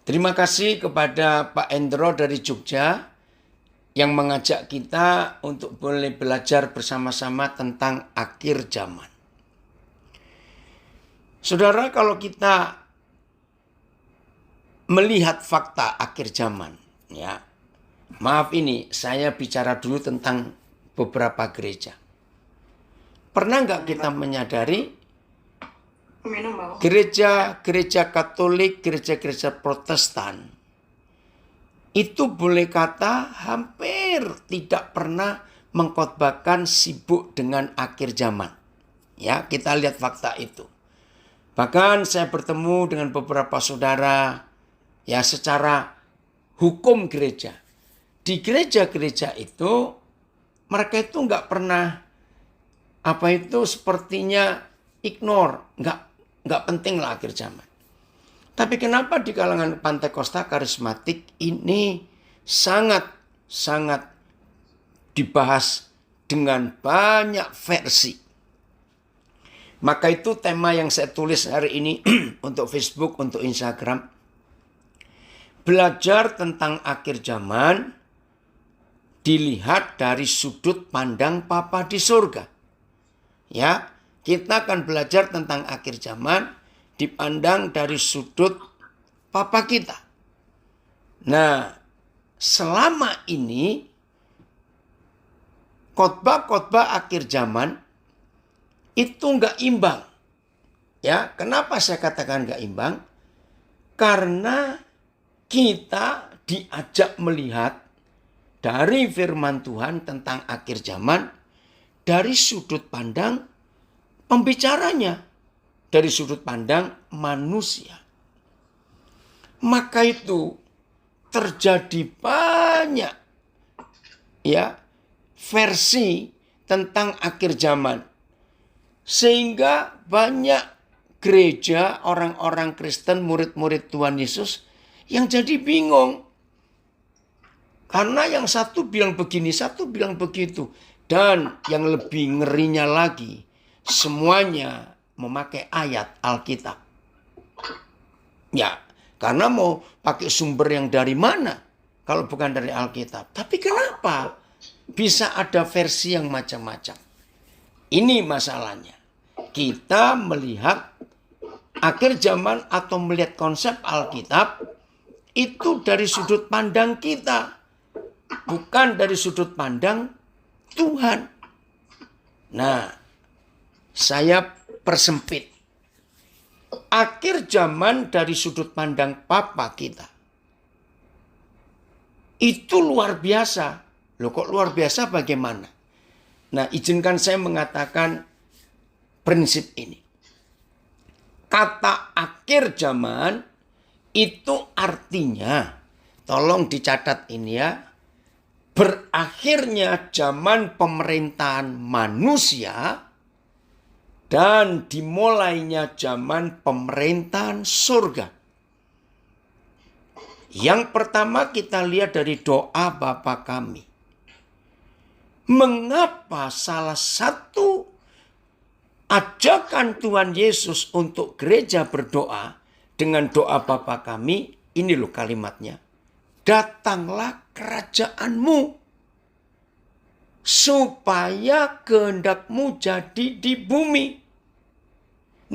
Terima kasih kepada Pak Endro dari Jogja yang mengajak kita untuk boleh belajar bersama-sama tentang akhir zaman. Saudara, kalau kita melihat fakta akhir zaman, ya, maaf ini saya bicara dulu tentang beberapa gereja. Pernah nggak kita menyadari gereja Katolik, gereja-gereja Protestan itu boleh kata hampir tidak pernah mengkhotbahkan sibuk dengan akhir zaman. Ya, kita lihat fakta itu. Bahkan saya bertemu dengan beberapa saudara ya secara hukum gereja. Di gereja-gereja itu mereka itu nggak pernah sepertinya ignore, nggak penting lah akhir zaman. Tapi kenapa di kalangan Pantekosta karismatik ini sangat dibahas dengan banyak versi. Maka itu tema yang saya tulis hari ini untuk Facebook, untuk Instagram. Belajar tentang akhir zaman dilihat dari sudut pandang Bapa di surga. Ya, kita akan belajar tentang akhir zaman dipandang dari sudut Papa kita. Nah, selama ini khotbah-khotbah akhir zaman itu nggak imbang. Ya, kenapa saya katakan nggak imbang? Karena kita diajak melihat dari firman Tuhan tentang akhir zaman dari sudut pandang pembicaranya, dari sudut pandang manusia. Maka itu terjadi banyak versi tentang akhir zaman. Sehingga banyak gereja, orang-orang Kristen, murid-murid Tuhan Yesus yang jadi bingung. Karena yang satu bilang begini, satu bilang begitu. Dan yang lebih ngerinya lagi, semuanya memakai ayat Alkitab. Ya, karena mau pakai sumber yang dari mana kalau bukan dari Alkitab. Tapi kenapa bisa ada versi yang macam-macam? Ini masalahnya. Kita melihat akhir zaman atau melihat konsep Alkitab itu dari sudut pandang kita, bukan dari sudut pandang Tuhan. Nah, saya persempit. Akhir zaman dari sudut pandang Papa kita. Itu luar biasa. Loh, kok luar biasa bagaimana? Nah, izinkan saya mengatakan prinsip ini. Kata akhir zaman itu artinya, tolong dicatat ini ya, berakhirnya zaman pemerintahan manusia dan dimulainya zaman pemerintahan surga. Yang pertama kita lihat dari doa Bapa kami. Mengapa salah satu ajakan Tuhan Yesus untuk gereja berdoa dengan doa Bapa kami, ini loh kalimatnya. Datanglah kerajaanmu supaya kehendak-Mu jadi di bumi.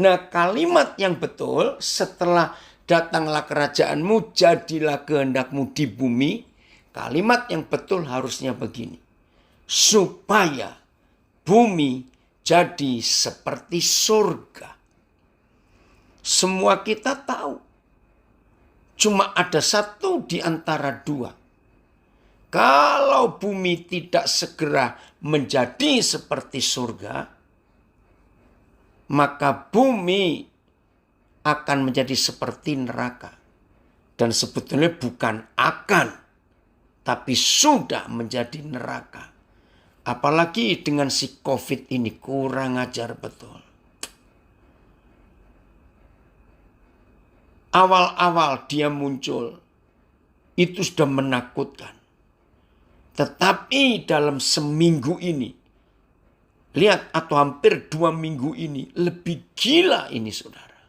Nah, kalimat yang betul setelah datanglah kerajaan-Mu, jadilah kehendak-Mu di bumi. Kalimat yang betul harusnya begini. Supaya bumi jadi seperti surga. Semua kita tahu. Cuma ada satu di antara dua. Kalau bumi tidak segera menjadi seperti surga, maka bumi akan menjadi seperti neraka. Dan sebetulnya bukan akan, tapi sudah menjadi neraka. Apalagi dengan si COVID ini kurang ajar betul. Awal-awal dia muncul, itu sudah menakutkan. Tetapi dalam seminggu ini, lihat atau hampir 2 minggu ini, lebih gila ini saudara.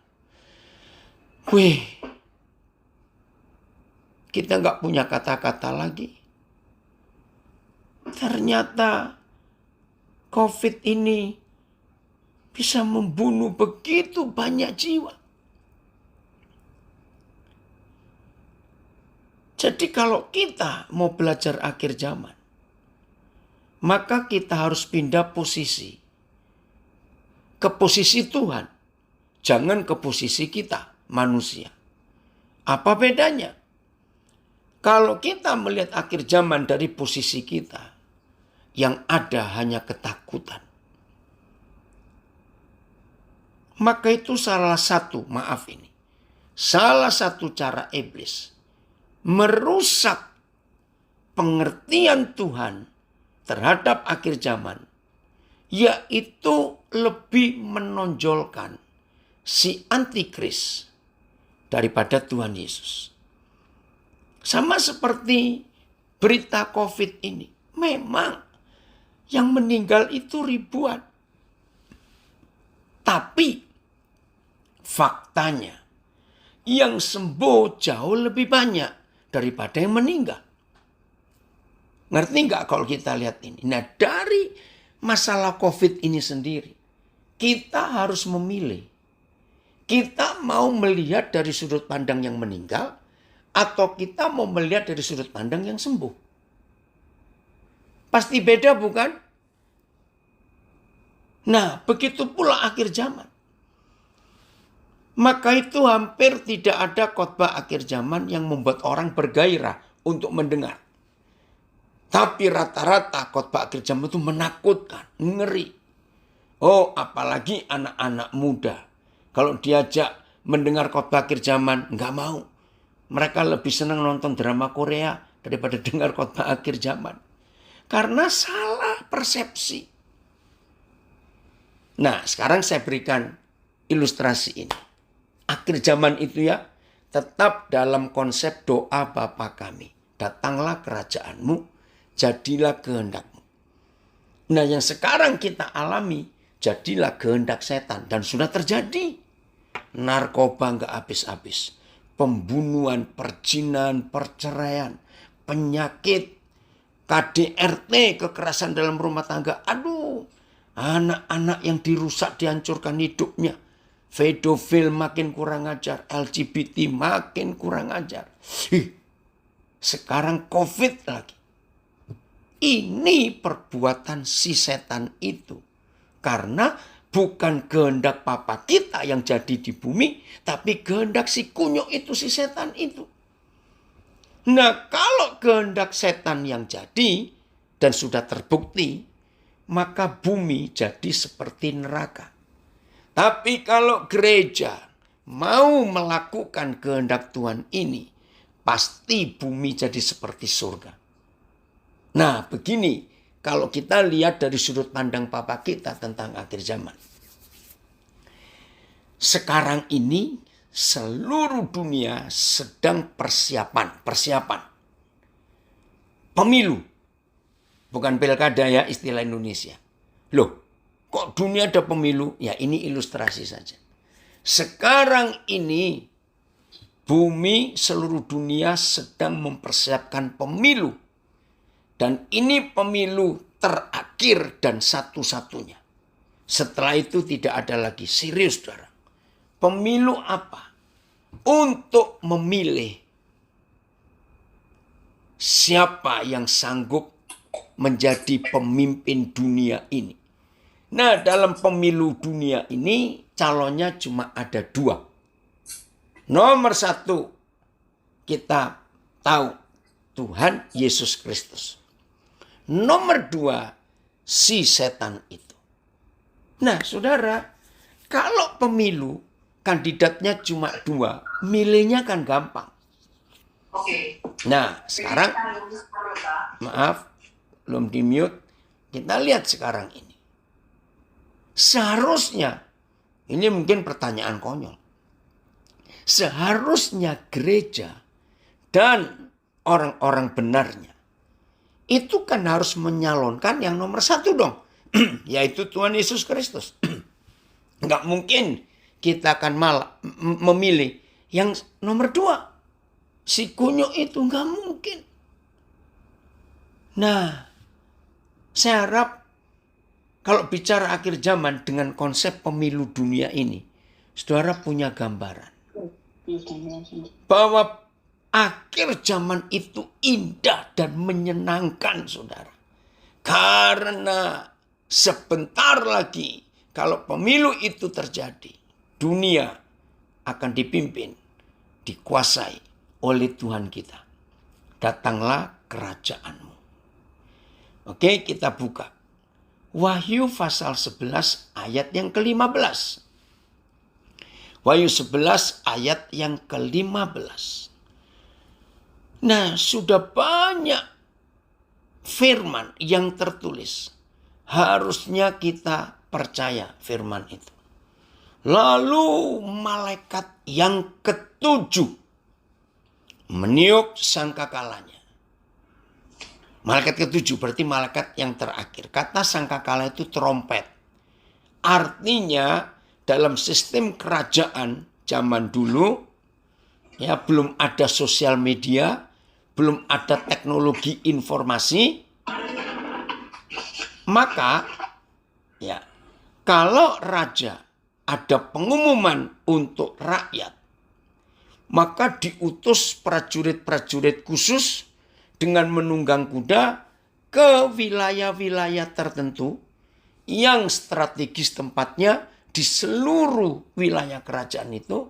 kita nggak punya kata-kata lagi. Ternyata COVID ini bisa membunuh begitu banyak jiwa. Jadi kalau kita mau belajar akhir zaman, maka kita harus pindah posisi. Ke posisi Tuhan. Jangan ke posisi kita, manusia. Apa bedanya? Kalau kita melihat akhir zaman dari posisi kita, yang ada hanya ketakutan. Maka itu salah satu cara iblis merusak pengertian Tuhan terhadap akhir zaman, yaitu lebih menonjolkan si antikris daripada Tuhan Yesus. Sama seperti berita COVID ini. Memang yang meninggal itu ribuan. Tapi faktanya yang sembuh jauh lebih banyak daripada yang meninggal. Ngerti nggak kalau kita lihat ini? Nah, dari masalah COVID ini sendiri, kita harus memilih. Kita mau melihat dari sudut pandang yang meninggal, atau kita mau melihat dari sudut pandang yang sembuh. Pasti beda, bukan? Nah, begitu pula akhir zaman. Maka itu hampir tidak ada khotbah akhir zaman yang membuat orang bergairah untuk mendengar. Tapi rata-rata khotbah akhir zaman itu menakutkan, ngeri. Oh, apalagi anak-anak muda. Kalau diajak mendengar khotbah akhir zaman, nggak mau. Mereka lebih senang nonton drama Korea daripada dengar khotbah akhir zaman. Karena salah persepsi. Nah, sekarang saya berikan ilustrasi ini. Akhir zaman itu ya, tetap dalam konsep doa Bapa kami. Datanglah kerajaanmu, jadilah kehendakmu. Nah, yang sekarang kita alami, jadilah kehendak setan. Dan sudah terjadi. Narkoba nggak habis-habis. Pembunuhan, perjinan, perceraian, penyakit, KDRT, kekerasan dalam rumah tangga. Aduh, anak-anak yang dirusak, dihancurkan hidupnya. Pedofil makin kurang ajar, LGBT makin kurang ajar. Sekarang COVID lagi. Ini perbuatan si setan itu. Karena bukan kehendak Papa kita yang jadi di bumi, tapi kehendak si kunyuk itu, si setan itu. Nah, kalau kehendak setan yang jadi dan sudah terbukti, maka bumi jadi seperti neraka. Tapi kalau gereja mau melakukan kehendak Tuhan ini, pasti bumi jadi seperti surga. Nah, begini. Kalau kita lihat dari sudut pandang Papa kita tentang akhir zaman. Sekarang ini seluruh dunia sedang persiapan. Pemilu. Bukan pilkada ya, istilah Indonesia. Loh, kok dunia ada pemilu? Ya, ini ilustrasi saja. Sekarang ini bumi seluruh dunia sedang mempersiapkan pemilu. Dan ini pemilu terakhir dan satu-satunya. Setelah itu tidak ada lagi. Serius, saudara. Pemilu apa? Untuk memilih siapa yang sanggup menjadi pemimpin dunia ini. Nah, dalam pemilu dunia ini calonnya cuma ada 2. Nomor 1, kita tahu Tuhan Yesus Kristus. Nomor 2, si setan itu. Nah, saudara, kalau pemilu kandidatnya cuma 2, milihnya kan gampang. Oke. Nah, sekarang, maaf, belum di-mute. Kita lihat sekarang ini. Seharusnya, ini mungkin pertanyaan konyol. Seharusnya gereja dan orang-orang benarnya itu kan harus menyalonkan yang nomor 1 dong. Yaitu Tuhan Yesus Kristus. Nggak mungkin kita akan malah memilih yang nomor 2. si kunyuk itu, nggak mungkin. Nah, saya harap kalau bicara akhir zaman dengan konsep pemilu dunia ini, saudara punya gambaran bahwa akhir zaman itu indah dan menyenangkan, saudara. Karena sebentar lagi kalau pemilu itu terjadi, dunia akan dipimpin, dikuasai oleh Tuhan kita. Datanglah kerajaanmu. Oke, kita buka. Wahyu pasal 11 ayat yang ke-15. Wahyu 11 ayat yang ke-15. Nah, sudah banyak firman yang tertulis. Harusnya kita percaya firman itu. Lalu malaikat yang ketujuh meniup sangkakalanya. Malaikat ketujuh berarti malaikat yang terakhir. Kata sangkakala itu trompet. Artinya dalam sistem kerajaan zaman dulu, ya, belum ada sosial media, belum ada teknologi informasi, maka ya, kalau raja ada pengumuman untuk rakyat, maka diutus prajurit-prajurit khusus dengan menunggang kuda ke wilayah-wilayah tertentu yang strategis tempatnya di seluruh wilayah kerajaan itu.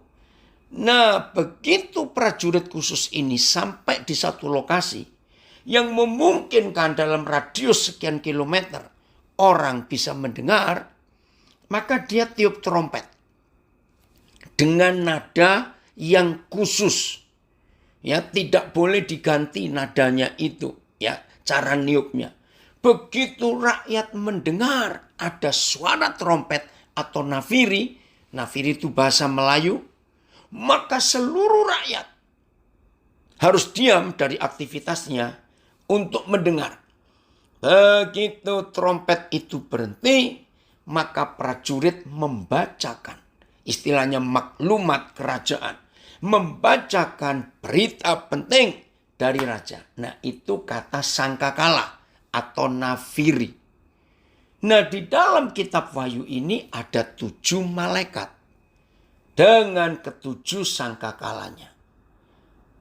Nah, begitu prajurit khusus ini sampai di satu lokasi yang memungkinkan dalam radius sekian kilometer orang bisa mendengar, maka dia tiup trompet dengan nada yang khusus. Ya, tidak boleh diganti nadanya itu, ya, cara niupnya. Begitu rakyat mendengar ada suara trompet atau nafiri, nafiri itu bahasa Melayu, maka seluruh rakyat harus diam dari aktivitasnya untuk mendengar. Begitu trompet itu berhenti, maka prajurit membacakan, istilahnya maklumat kerajaan, membacakan berita penting dari raja. Nah, itu kata sangkakala atau nafiri. Nah, di dalam kitab Wahyu ini ada 7 malaikat dengan ketujuh sangkakalanya.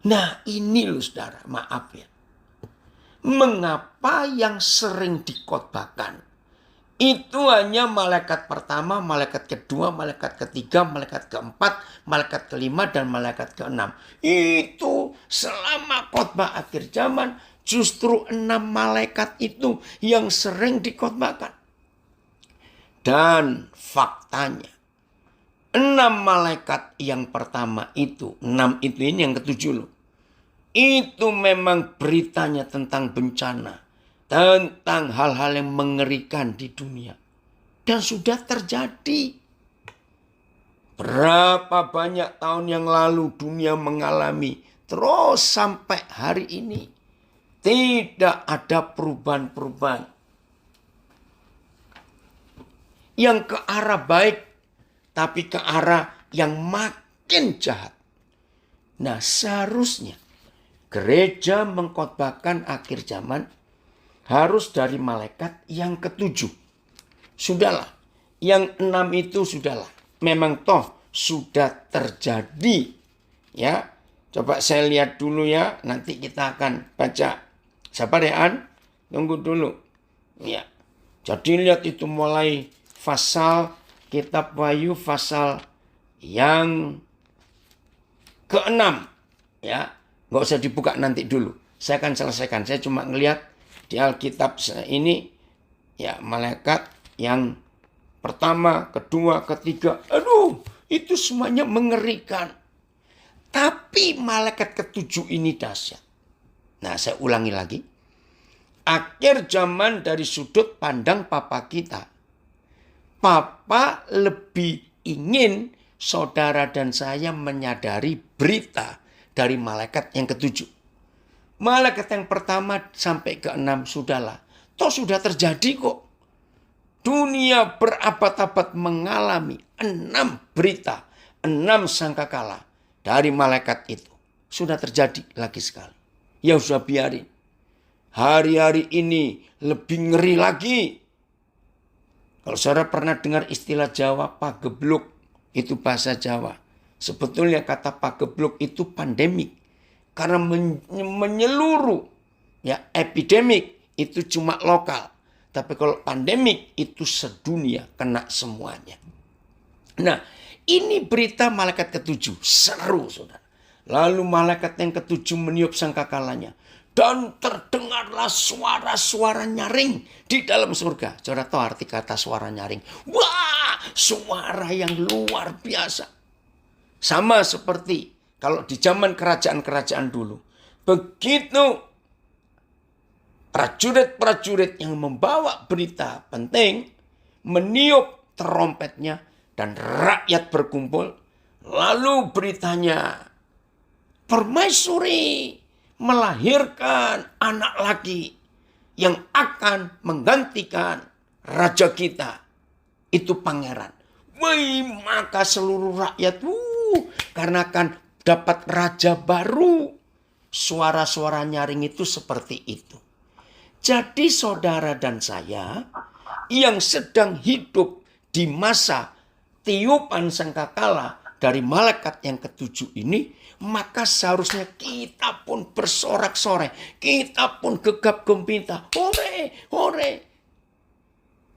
Nah, ini loh saudara, maaf ya. Mengapa yang sering dikhotbahkan itu hanya malaikat pertama, malaikat kedua, malaikat ketiga, malaikat keempat, malaikat kelima, dan malaikat keenam. Itu selama khotbah akhir zaman justru 6 malaikat itu yang sering dikhotbahkan. Dan faktanya 6 malaikat yang pertama itu, 6 itu ini yang ketujuh loh. Itu memang beritanya tentang bencana, tentang hal-hal yang mengerikan di dunia. Dan sudah terjadi. Berapa banyak tahun yang lalu dunia mengalami, terus sampai hari ini tidak ada perubahan-perubahan yang ke arah baik, tapi ke arah yang makin jahat. Nah, seharusnya gereja mengkhotbahkan akhir zaman harus dari malaikat yang ketujuh. Sudahlah, yang 6 itu sudahlah. Memang toh sudah terjadi. Ya, coba saya lihat dulu ya. Nanti kita akan baca. Sabar ya, An. Tunggu dulu. Ya, jadi lihat itu mulai pasal kitab Wahyu pasal yang ke-6. Ya, nggak usah dibuka nanti dulu. Saya akan selesaikan. Saya cuma ngelihat di Alkitab ini, ya, malaikat yang pertama, kedua, ketiga. Aduh, itu semuanya mengerikan. Tapi malaikat ketujuh ini dahsyat. Nah, saya ulangi lagi. Akhir zaman dari sudut pandang Papa kita. Papa lebih ingin saudara dan saya menyadari berita dari malaikat yang ketujuh. Malaikat yang pertama sampai ke-6 sudahlah. Toh sudah terjadi kok. Dunia berabad-abad mengalami 6 berita, 6 sangkakala dari malaikat itu. sudah terjadi lagi sekali. Ya sudah biarin. Hari-hari ini lebih ngeri lagi. Kalau saudara pernah dengar istilah Jawa pagebluk, itu bahasa Jawa. Sebetulnya kata pagebluk itu pandemik. Karena menyeluruh. Ya, epidemik itu cuma lokal. Tapi kalau pandemik itu sedunia, kena semuanya. Nah, ini berita malaikat ketujuh. Seru, saudara. Lalu malaikat yang ketujuh meniup sangkakalanya. Dan terdengarlah suara-suara nyaring di dalam surga. Saudara tahu arti kata suara nyaring? Wah, suara yang luar biasa. Sama seperti kalau di zaman kerajaan-kerajaan dulu. Begitu prajurit-prajurit yang membawa berita penting meniup terompetnya dan rakyat berkumpul. Lalu beritanya, permaisuri melahirkan anak laki yang akan menggantikan raja kita. Itu pangeran. Wih, maka seluruh rakyat karena akan dapat raja baru. Suara-suara nyaring itu seperti itu. Jadi saudara dan saya yang sedang hidup di masa tiupan sangkakala dari malaikat yang ketujuh ini, maka seharusnya kita pun bersorak-sorai. Kita pun gegap gempita. Hore, hore.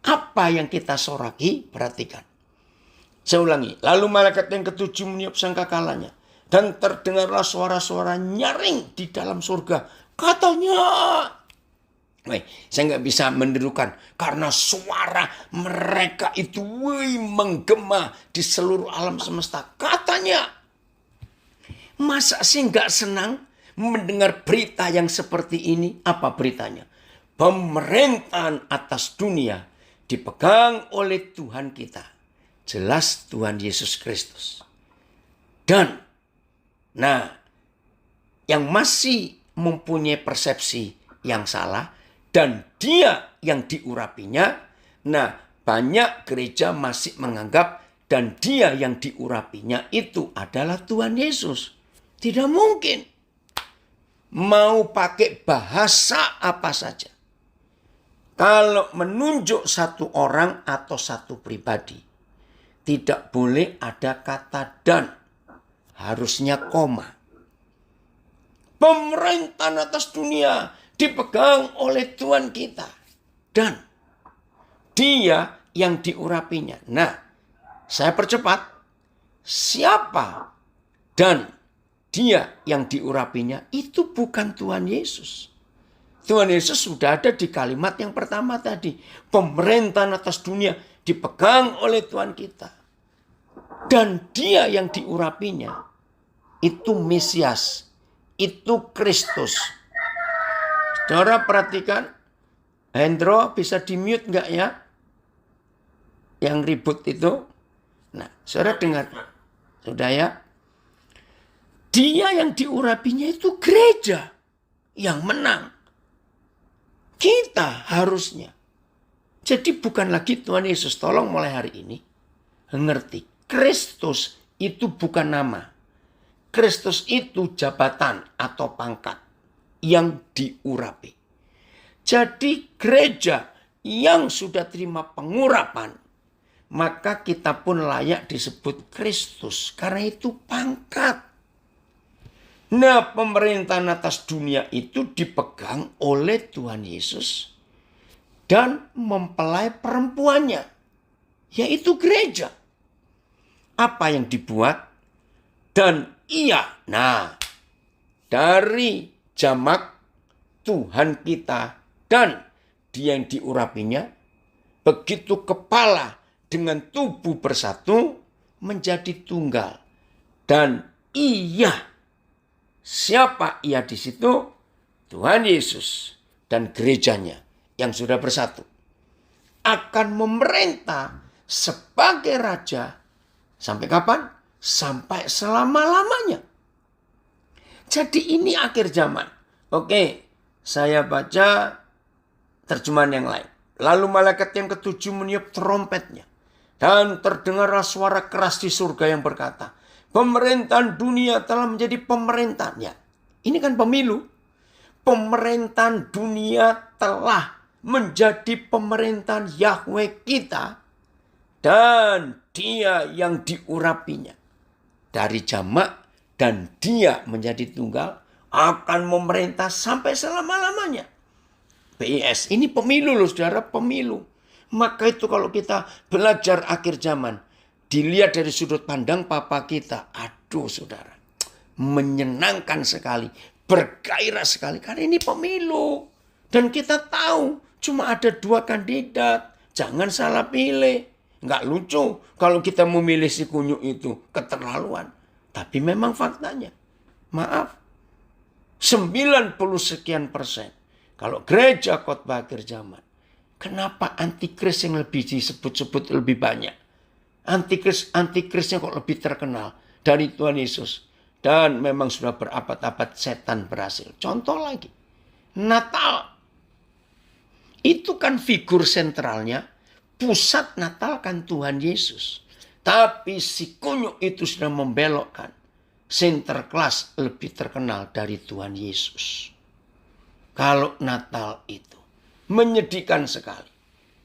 Apa yang kita soraki? Perhatikan. Saya ulangi. Lalu malaikat yang ketujuh meniup sangkakalanya. Dan terdengarlah suara-suara nyaring di dalam surga. Katanya. Saya nggak bisa menirukan. Karena suara mereka itu menggema di seluruh alam semesta. Katanya. Masa sih nggak senang mendengar berita yang seperti ini? Apa beritanya? Pemerintahan atas dunia dipegang oleh Tuhan kita. Jelas Tuhan Yesus Kristus. Dan, yang masih mempunyai persepsi yang salah dan dia yang diurapinya, banyak gereja masih menganggap dan dia yang diurapinya itu adalah Tuhan Yesus. Tidak mungkin. Mau pakai bahasa apa saja. Kalau menunjuk satu orang atau satu pribadi, tidak boleh ada kata dan. Harusnya koma. Pemerintahan atas dunia dipegang oleh Tuhan kita. Dan dia yang diurapinya. Saya percepat. Siapa dan dia yang diurapinya itu bukan Tuhan Yesus. Tuhan Yesus sudah ada di kalimat yang pertama tadi. Pemerintahan atas dunia dipegang oleh Tuhan kita. Dan dia yang diurapinya itu Mesias. Itu Kristus. Saudara perhatikan. Hendro bisa di-mute nggak ya? Yang ribut itu. Saudara dengar. Sudah ya? Dia yang diurapinya itu gereja yang menang. Kita harusnya. Jadi bukan lagi Tuhan Yesus. Tolong mulai hari ini ngerti. Kristus itu bukan nama. Kristus itu jabatan atau pangkat yang diurapi. Jadi gereja yang sudah terima pengurapan, maka kita pun layak disebut Kristus. Karena itu pangkat. Pemerintahan atas dunia itu dipegang oleh Tuhan Yesus dan mempelai perempuannya, yaitu gereja. Apa yang dibuat? Dan ia, dari jamak Tuhan kita dan dia yang diurapinya, begitu kepala dengan tubuh bersatu menjadi tunggal. Dan ia, siapa ia di situ? Tuhan Yesus dan gerejanya yang sudah bersatu akan memerintah sebagai raja sampai kapan? Sampai selama-lamanya. Jadi ini akhir zaman. Oke, saya baca terjemahan yang lain. Lalu malaikat yang ketujuh meniup trompetnya. Dan terdengarlah suara keras di surga yang berkata, Pemerintahan dunia telah menjadi pemerintahannya. Ini kan pemilu. Pemerintahan dunia telah menjadi pemerintahan Yahweh kita. Dan dia yang diurapinya. Dari jamak dan dia menjadi tunggal. Akan memerintah sampai selama-lamanya. PIS, ini pemilu loh saudara, pemilu. Maka itu kalau kita belajar akhir zaman, dilihat dari sudut pandang papa kita, aduh saudara, menyenangkan sekali, bergairah sekali, karena ini pemilu. Dan kita tahu cuma ada 2 kandidat, jangan salah pilih. Nggak lucu kalau kita memilih si kunyuk itu, keterlaluan. Tapi memang faktanya, maaf, 90 sekian persen. Kalau gereja khotbah akhir zaman, kenapa antikris yang lebih disebut-sebut lebih banyak? Antikrisnya kok lebih terkenal dari Tuhan Yesus. Dan memang sudah berabad-abad setan berhasil. Contoh lagi, Natal. Itu kan figur sentralnya, pusat Natal kan Tuhan Yesus. Tapi si kunyuk itu sudah membelokkan. Sinterklas lebih terkenal dari Tuhan Yesus. Kalau Natal itu menyedihkan sekali.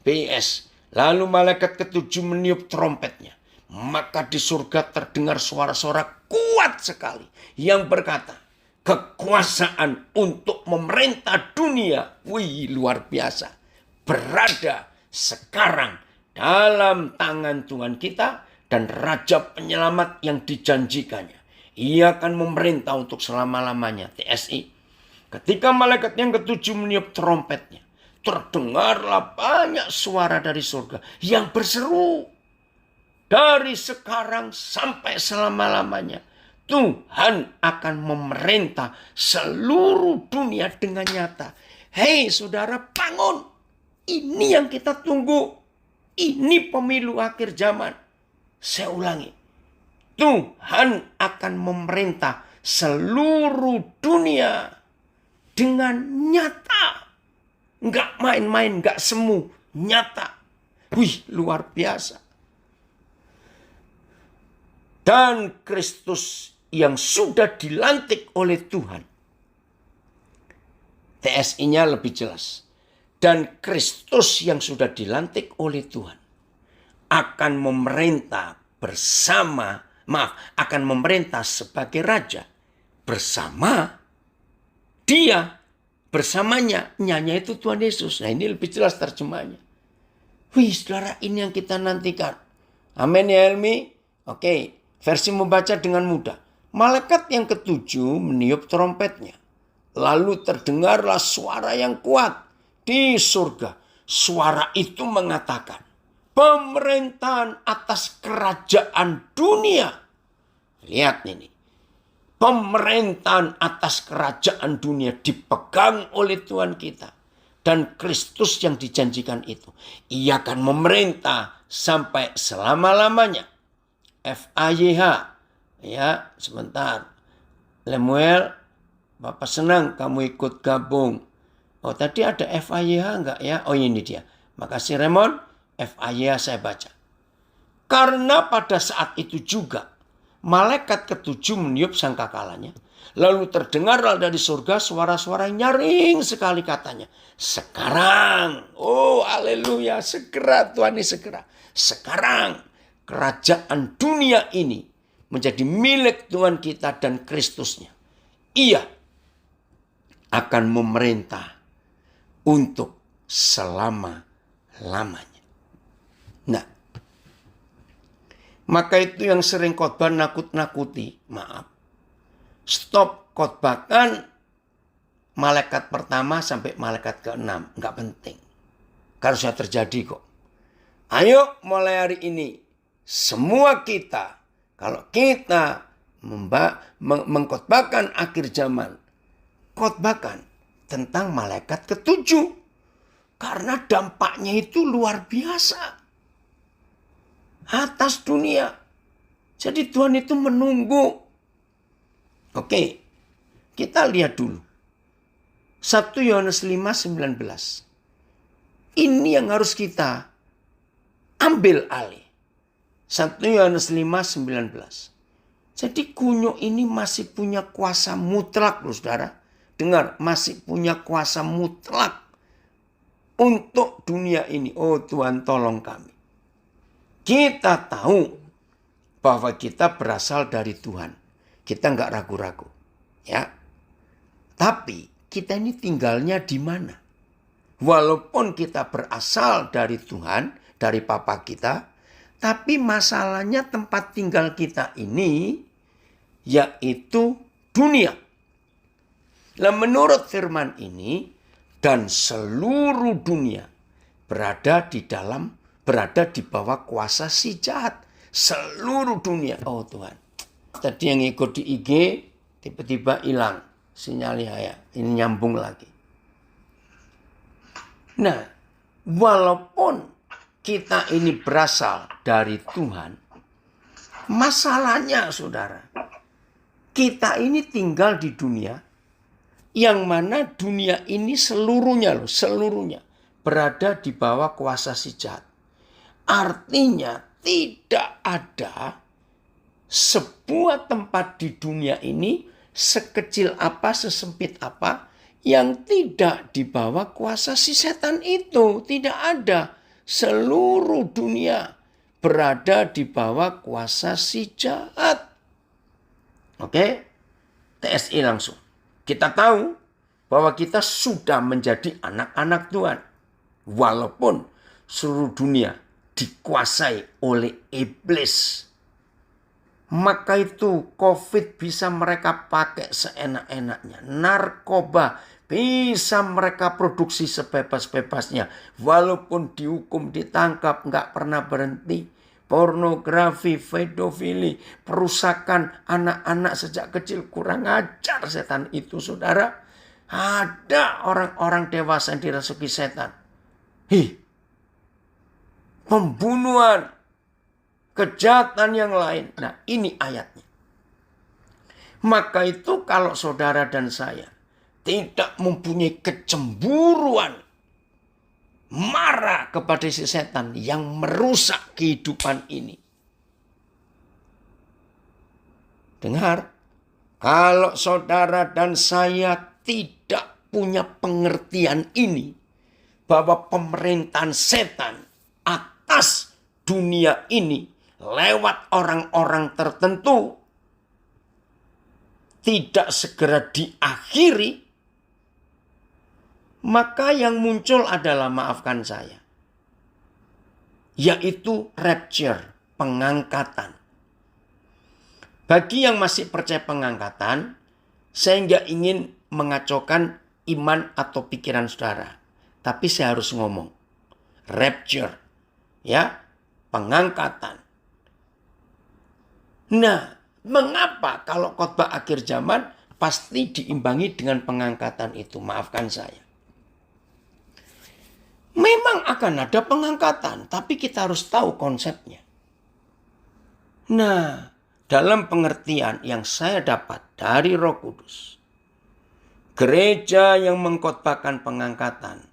PS, lalu malaikat ketujuh meniup trompetnya. Maka di surga terdengar suara-suara kuat sekali yang berkata, kekuasaan untuk memerintah dunia, wih luar biasa, berada sekarang dalam tangan Tuhan kita dan Raja Penyelamat yang dijanjikannya. Ia akan memerintah untuk selama-lamanya. TSI. Ketika malaikat yang ketujuh meniup trompetnya, terdengarlah banyak suara dari surga yang berseru. Dari sekarang sampai selama-lamanya, Tuhan akan memerintah seluruh dunia dengan nyata. Hei saudara, bangun. Ini yang kita tunggu. Ini pemilu akhir zaman. Saya ulangi. Tuhan akan memerintah seluruh dunia dengan nyata. Enggak main-main, enggak semu. Nyata. Wih, luar biasa. Dan Kristus yang sudah dilantik oleh Tuhan. TSI-nya lebih jelas. Dan Kristus yang sudah dilantik oleh Tuhan akan memerintah akan memerintah sebagai raja bersama dia, bersamanya, nyanyi itu Tuhan Yesus. Nah ini lebih jelas terjemahnya. Wih saudara, ini yang kita nantikan. Amin ya Helmi. Oke, versi membaca dengan mudah. Malaikat yang ketujuh meniup trompetnya. Lalu terdengarlah suara yang kuat di surga. Suara itu mengatakan, pemerintahan atas kerajaan dunia. Lihat ini. Pemerintahan atas kerajaan dunia dipegang oleh Tuhan kita. Dan Kristus yang dijanjikan itu. Ia akan memerintah sampai selama-lamanya. FAYH. Ya, sebentar. Lemuel, Bapak senang kamu ikut gabung. Oh, tadi ada FAYH enggak ya? Oh, ini dia. Makasih Raymond. FAYH saya baca. Karena pada saat itu juga malaikat ketujuh meniup sangkakalanya. Lalu terdengarlah dari surga suara-suara yang nyaring sekali katanya. Sekarang, oh haleluya, segera Tuhan ini segera. Sekarang kerajaan dunia ini menjadi milik Tuhan kita dan Kristusnya. Ia akan memerintah untuk selama-lamanya. Nah, maka itu yang sering khotbah nakut-nakuti. Maaf. Stop khotbahkan malaikat pertama sampai malaikat ke-6. Enggak penting. Karena sudah terjadi kok. Ayo mulai hari ini. Semua kita. Kalau kita mengkhotbahkan akhir zaman. Khotbahkan tentang malaikat ketujuh. Karena dampaknya itu luar biasa. Atas dunia. Jadi Tuhan itu menunggu. Oke, kita lihat dulu. 1 Yohanes 5:19. Ini yang harus kita ambil alih. 1 Yohanes 5:19. Jadi kunyuk ini masih punya kuasa mutlak loh saudara. Dengar, masih punya kuasa mutlak untuk dunia ini. Oh Tuhan tolong kami. Kita tahu bahwa kita berasal dari Tuhan. Kita nggak ragu-ragu. Ya. Tapi kita ini tinggalnya di mana? Walaupun kita berasal dari Tuhan, dari Papa kita, tapi masalahnya tempat tinggal kita ini yaitu dunia. Nah, menurut firman ini, dan seluruh dunia berada di bawah kuasa si jahat. Seluruh dunia. Oh Tuhan. Tadi yang ikut di IG tiba-tiba hilang sinyalnya ya. Ini nyambung lagi. Nah, walaupun kita ini berasal dari Tuhan, masalahnya saudara, kita ini tinggal di dunia yang mana dunia ini seluruhnya berada di bawah kuasa si jahat. Artinya tidak ada sebuah tempat di dunia ini sekecil apa, sesempit apa yang tidak di bawah kuasa si setan itu. Tidak ada. Seluruh dunia berada di bawah kuasa si jahat. Oke? TSI langsung. Kita tahu bahwa kita sudah menjadi anak-anak Tuhan. Walaupun seluruh dunia dikuasai oleh iblis. Maka itu COVID bisa mereka pakai seenak-enaknya. Narkoba bisa mereka produksi sebebas-bebasnya. Walaupun dihukum, ditangkap, nggak pernah berhenti. Pornografi, pedofili, perusakan anak-anak sejak kecil. Kurang ajar setan itu saudara. Ada orang-orang dewasa yang dirasuki setan. Pembunuhan, kejahatan yang lain. Nah ini ayatnya. Maka itu kalau saudara dan saya tidak mempunyai kecemburuan, marah kepada si setan yang merusak kehidupan ini. Dengar, kalau saudara dan saya tidak punya pengertian ini, bahwa pemerintahan setan atas dunia ini lewat orang-orang tertentu tidak segera diakhiri, maka yang muncul adalah, maafkan saya, yaitu rapture, pengangkatan. Bagi yang masih percaya pengangkatan, saya nggak ingin mengacaukan iman atau pikiran saudara. Tapi saya harus ngomong. Rapture, ya, pengangkatan. Nah, mengapa kalau khotbah akhir zaman pasti diimbangi dengan pengangkatan itu? Maafkan saya. Memang akan ada pengangkatan, tapi kita harus tahu konsepnya. Nah, dalam pengertian yang saya dapat dari Roh Kudus, gereja yang mengkhotbahkan pengangkatan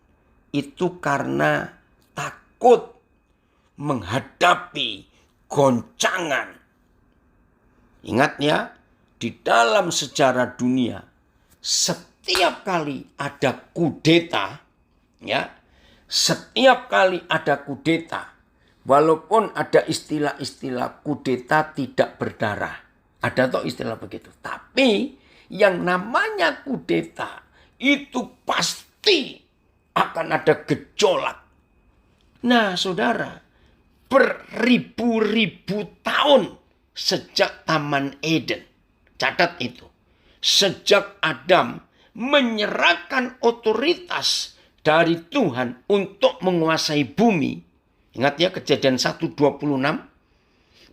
itu karena takut menghadapi goncangan. Ingat ya, di dalam sejarah dunia, setiap kali ada kudeta, ya, setiap kali ada kudeta, walaupun ada istilah-istilah kudeta tidak berdarah. Ada toh istilah begitu. Tapi yang namanya kudeta itu pasti akan ada gejolak. Nah saudara, beribu-ribu tahun sejak Taman Eden. Catat itu. Sejak Adam menyerahkan otoritas dari Tuhan untuk menguasai bumi. Ingat ya, Kejadian 1:26.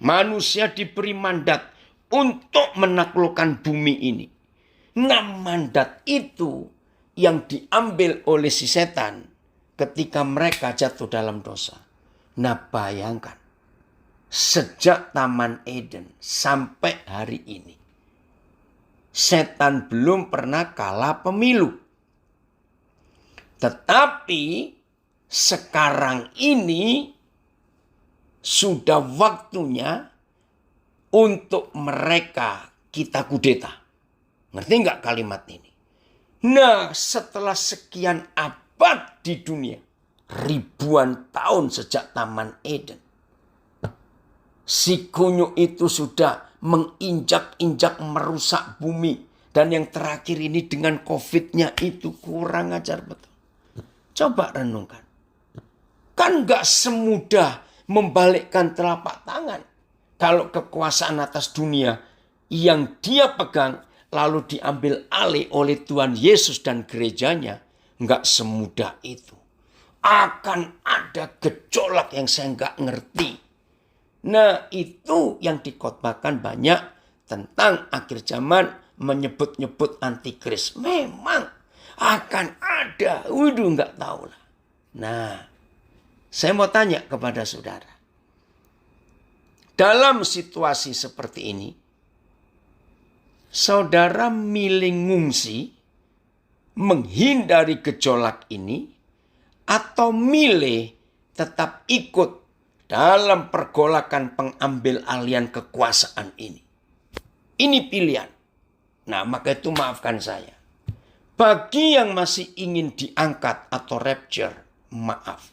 Manusia diberi mandat untuk menaklukkan bumi ini. Nah, mandat itu yang diambil oleh si setan ketika mereka jatuh dalam dosa. Nah, bayangkan. Sejak Taman Eden sampai hari ini, setan belum pernah kalah pemilu. Tetapi sekarang ini sudah waktunya untuk mereka kita kudeta. Ngerti nggak kalimat ini? Nah, setelah sekian abad di dunia, ribuan tahun sejak Taman Eden, si kunyuk itu sudah menginjak-injak merusak bumi. Dan yang terakhir ini dengan COVID-nya itu kurang ajar betul. Coba renungkan. Kan gak semudah membalikkan telapak tangan. Kalau kekuasaan atas dunia yang dia pegang lalu diambil alih oleh Tuhan Yesus dan gerejanya. Gak semudah itu. Akan ada gejolak yang saya gak ngerti. Nah, itu yang dikhotbahkan banyak tentang akhir zaman, menyebut-nyebut antikris. Memang akan ada. Waduh, nggak tahu lah. Nah, saya mau tanya kepada saudara. Dalam situasi seperti ini, saudara milih ngungsi, menghindari gejolak ini, atau milih tetap ikut dalam pergolakan pengambil alihan kekuasaan ini. Ini pilihan. Nah, maka itu maafkan saya. Bagi yang masih ingin diangkat atau rapture, maaf.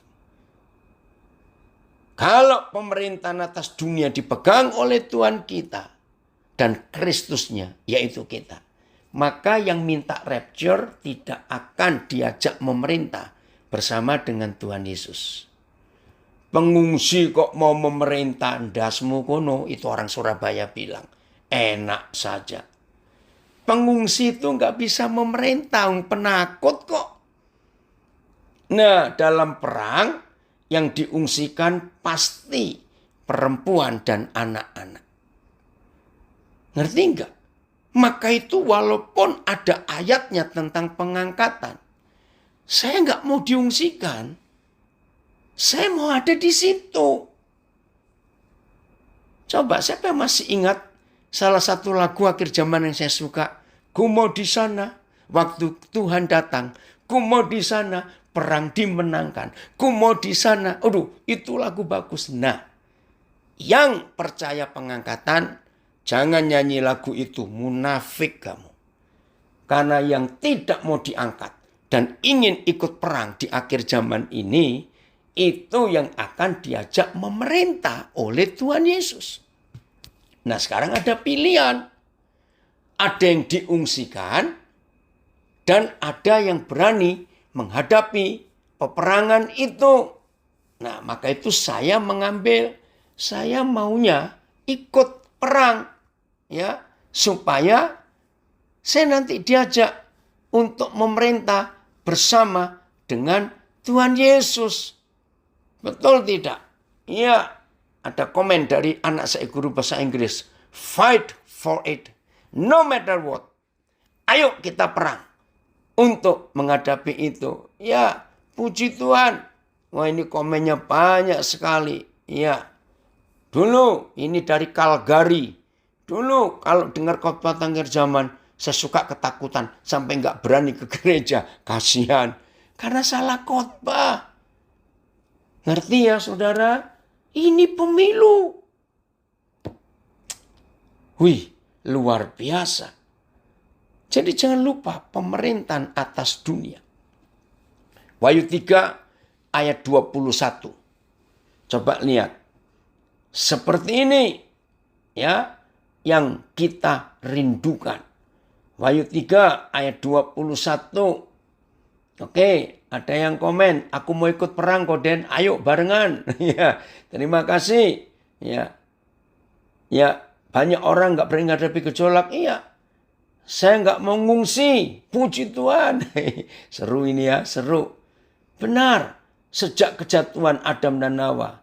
Kalau pemerintahan atas dunia dipegang oleh Tuhan kita dan Kristusnya, yaitu kita, maka yang minta rapture tidak akan diajak memerintah bersama dengan Tuhan Yesus. Pengungsi kok mau memerintah, ndasmu kono, itu orang Surabaya bilang. Enak saja. Pengungsi itu nggak bisa memerintah, penakut kok. Nah, dalam perang yang diungsikan pasti perempuan dan anak-anak. Ngerti nggak? Maka itu walaupun ada ayatnya tentang pengangkatan, saya nggak mau diungsikan. Saya mau ada di situ. Coba siapa yang masih ingat salah satu lagu akhir zaman yang saya suka? Ku mau di sana waktu Tuhan datang. Ku mau di sana perang dimenangkan. Ku mau di sana. Aduh, itu lagu bagus. Nah, yang percaya pengangkatan jangan nyanyi lagu itu. Munafik kamu. Karena yang tidak mau diangkat dan ingin ikut perang di akhir zaman ini, itu yang akan diajak memerintah oleh Tuhan Yesus. Nah, sekarang ada pilihan. Ada yang diungsikan dan ada yang berani menghadapi peperangan itu. Nah, maka itu saya mengambil, saya maunya ikut perang, ya, supaya saya nanti diajak untuk memerintah bersama dengan Tuhan Yesus. Betul tidak? Iya, ada komen dari anak saya guru bahasa Inggris. Fight for it, no matter what. Ayo kita perang untuk menghadapi itu. Ya, puji Tuhan. Wah, ini komennya banyak sekali. Ya, dulu ini dari Calgary. Dulu kalau dengar khotbah akhir zaman, saya suka ketakutan sampai nggak berani ke gereja. Kasihan, karena salah khotbah. Ngerti ya saudara? Ini pemilu. Wih, luar biasa. Jadi jangan lupa pemerintahan atas dunia. Wahyu 3 ayat 21. Coba lihat. Seperti ini ya yang kita rindukan. Wahyu 3 ayat 21. Oke, ada yang komen, aku mau ikut perang Koden, ayo barengan. Ya, terima kasih. Ya, banyak orang nggak berani menghadapi gejolak. Iya, saya nggak mau ngungsi. Puji Tuhan. Seru ini ya, seru. Benar, sejak kejatuhan Adam dan Hawa,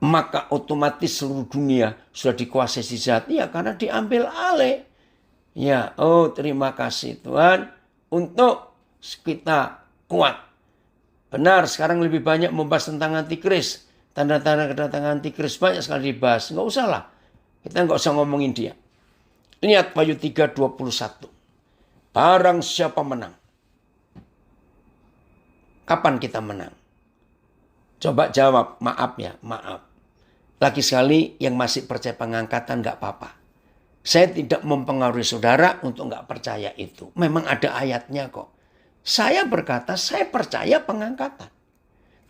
maka otomatis seluruh dunia sudah dikuasai si jahat. Iya, karena diambil alih. Ya, oh terima kasih Tuhan untuk kita kuat. Benar, sekarang lebih banyak membahas tentang antikris. Tanda-tanda kedatangan antikris banyak sekali dibahas. Nggak usah lah. Kita nggak usah ngomongin dia. Lihat Wahyu 3:21. Barang siapa menang. Kapan kita menang? Coba jawab, maaf ya, maaf. Lagi sekali yang masih percaya pengangkatan nggak apa-apa. Saya tidak mempengaruhi saudara untuk nggak percaya itu. Memang ada ayatnya kok. Saya berkata saya percaya pengangkatan.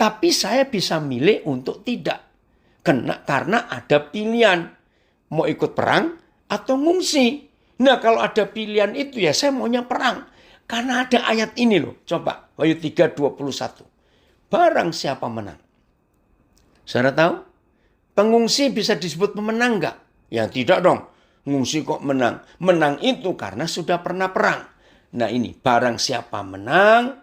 Tapi saya bisa milih untuk tidak. Karena ada pilihan. Mau ikut perang atau ngungsi. Nah kalau ada pilihan itu ya saya maunya perang. Karena ada ayat ini loh. Coba Wahyu 3:21. Barang siapa menang. Saudara tahu? Pengungsi bisa disebut pemenang enggak? Ya tidak dong. Ngungsi kok menang. Menang itu karena sudah pernah perang. Nah ini barang siapa menang.